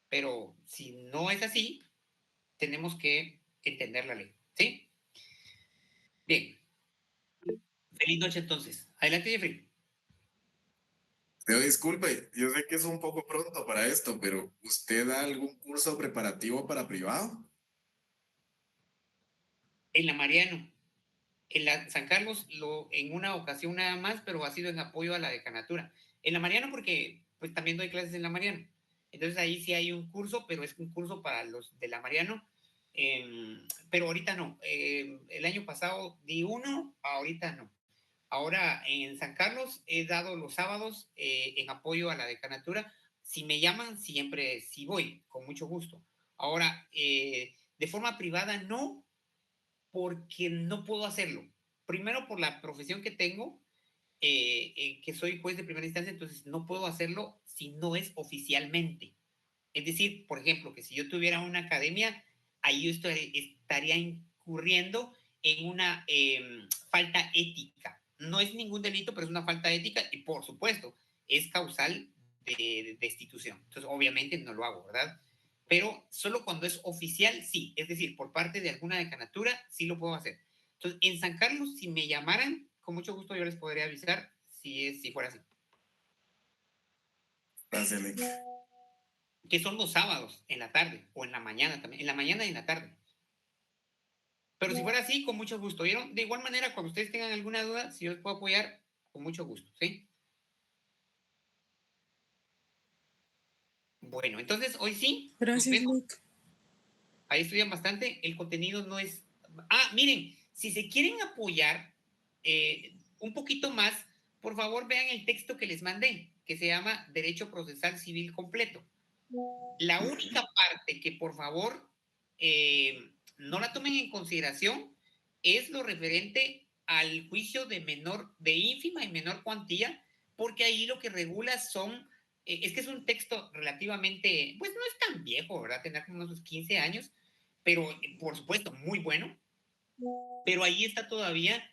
A: Pero si no es así, tenemos que entender la ley. ¿Sí? Bien. Feliz noche entonces. Adelante, Jeffrey.
G: Disculpe, yo sé que es un poco pronto para esto, pero ¿usted da algún curso preparativo para privado?
A: En la Mariano. En la San Carlos, en una ocasión nada más, pero ha sido en apoyo a la decanatura. En la Mariano, porque pues también doy clases en la Mariano. Entonces ahí sí hay un curso, pero es un curso para los de la Mariano. Pero ahorita no. El año pasado di uno, ahorita no. Ahora en San Carlos he dado los sábados en apoyo a la decanatura. Si me llaman, siempre sí voy, con mucho gusto. Ahora, de forma privada no, porque no puedo hacerlo. Primero por la profesión que tengo, que soy juez de primera instancia, entonces no puedo hacerlo si no es oficialmente. Es decir, por ejemplo, que si yo tuviera una academia, ahí yo estaría incurriendo en una falta ética. No es ningún delito, pero es una falta ética y por supuesto es causal de destitución. Entonces, obviamente no lo hago, ¿verdad? Pero solo cuando es oficial, sí. Es decir, por parte de alguna decanatura, sí lo puedo hacer. Entonces, en San Carlos, si me llamaran, con mucho gusto yo les podría avisar si fuera así.
G: Gracias, Lick.
A: Que son los sábados, en la tarde, o en la mañana también, en la mañana y en la tarde. Pero si fuera así, con mucho gusto. ¿Vieron? De igual manera, cuando ustedes tengan alguna duda, si yo les puedo apoyar, con mucho gusto, ¿sí? Bueno, entonces hoy sí.
J: Gracias, Lick.
A: Ahí estudian bastante. El contenido no es. Ah, miren, si se quieren apoyar un poquito más, por favor vean el texto que les mandé, que se llama Derecho Procesal Civil Completo. La única parte que por favor no la tomen en consideración es lo referente al juicio de ínfima y menor cuantía, porque ahí lo que regula son, es que es un texto relativamente, pues no es tan viejo, ¿verdad? Tendrá como unos 15 años, pero por supuesto muy bueno, pero ahí está todavía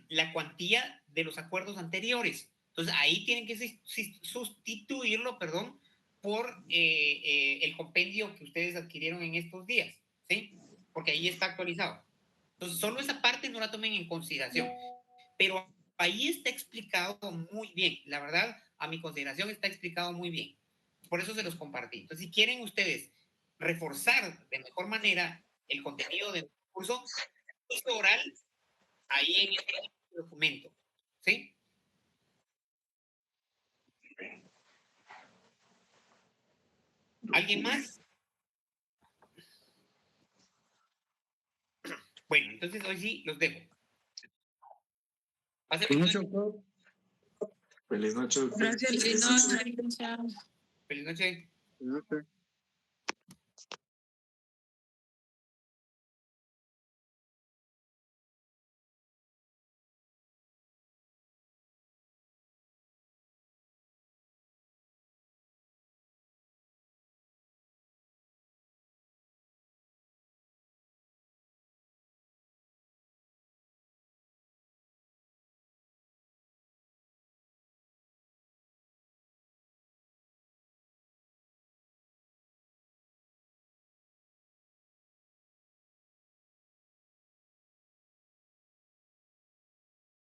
A: la cuantía de los acuerdos anteriores. Entonces ahí tienen que sustituirlo, perdón, por el compendio que ustedes adquirieron en estos días, ¿sí? Porque ahí está actualizado. Entonces, solo esa parte no la tomen en consideración. Pero ahí está explicado muy bien. La verdad, a mi consideración está explicado muy bien. Por eso se los compartí. Entonces, si quieren ustedes reforzar de mejor manera el contenido del curso oral, ahí en este documento. ¿Sí? ¿Alguien más? Bueno, entonces hoy sí los dejo.
B: Feliz noche.
G: Feliz noche.
J: Gracias, Lino.
A: Feliz noche.
K: Feliz noche.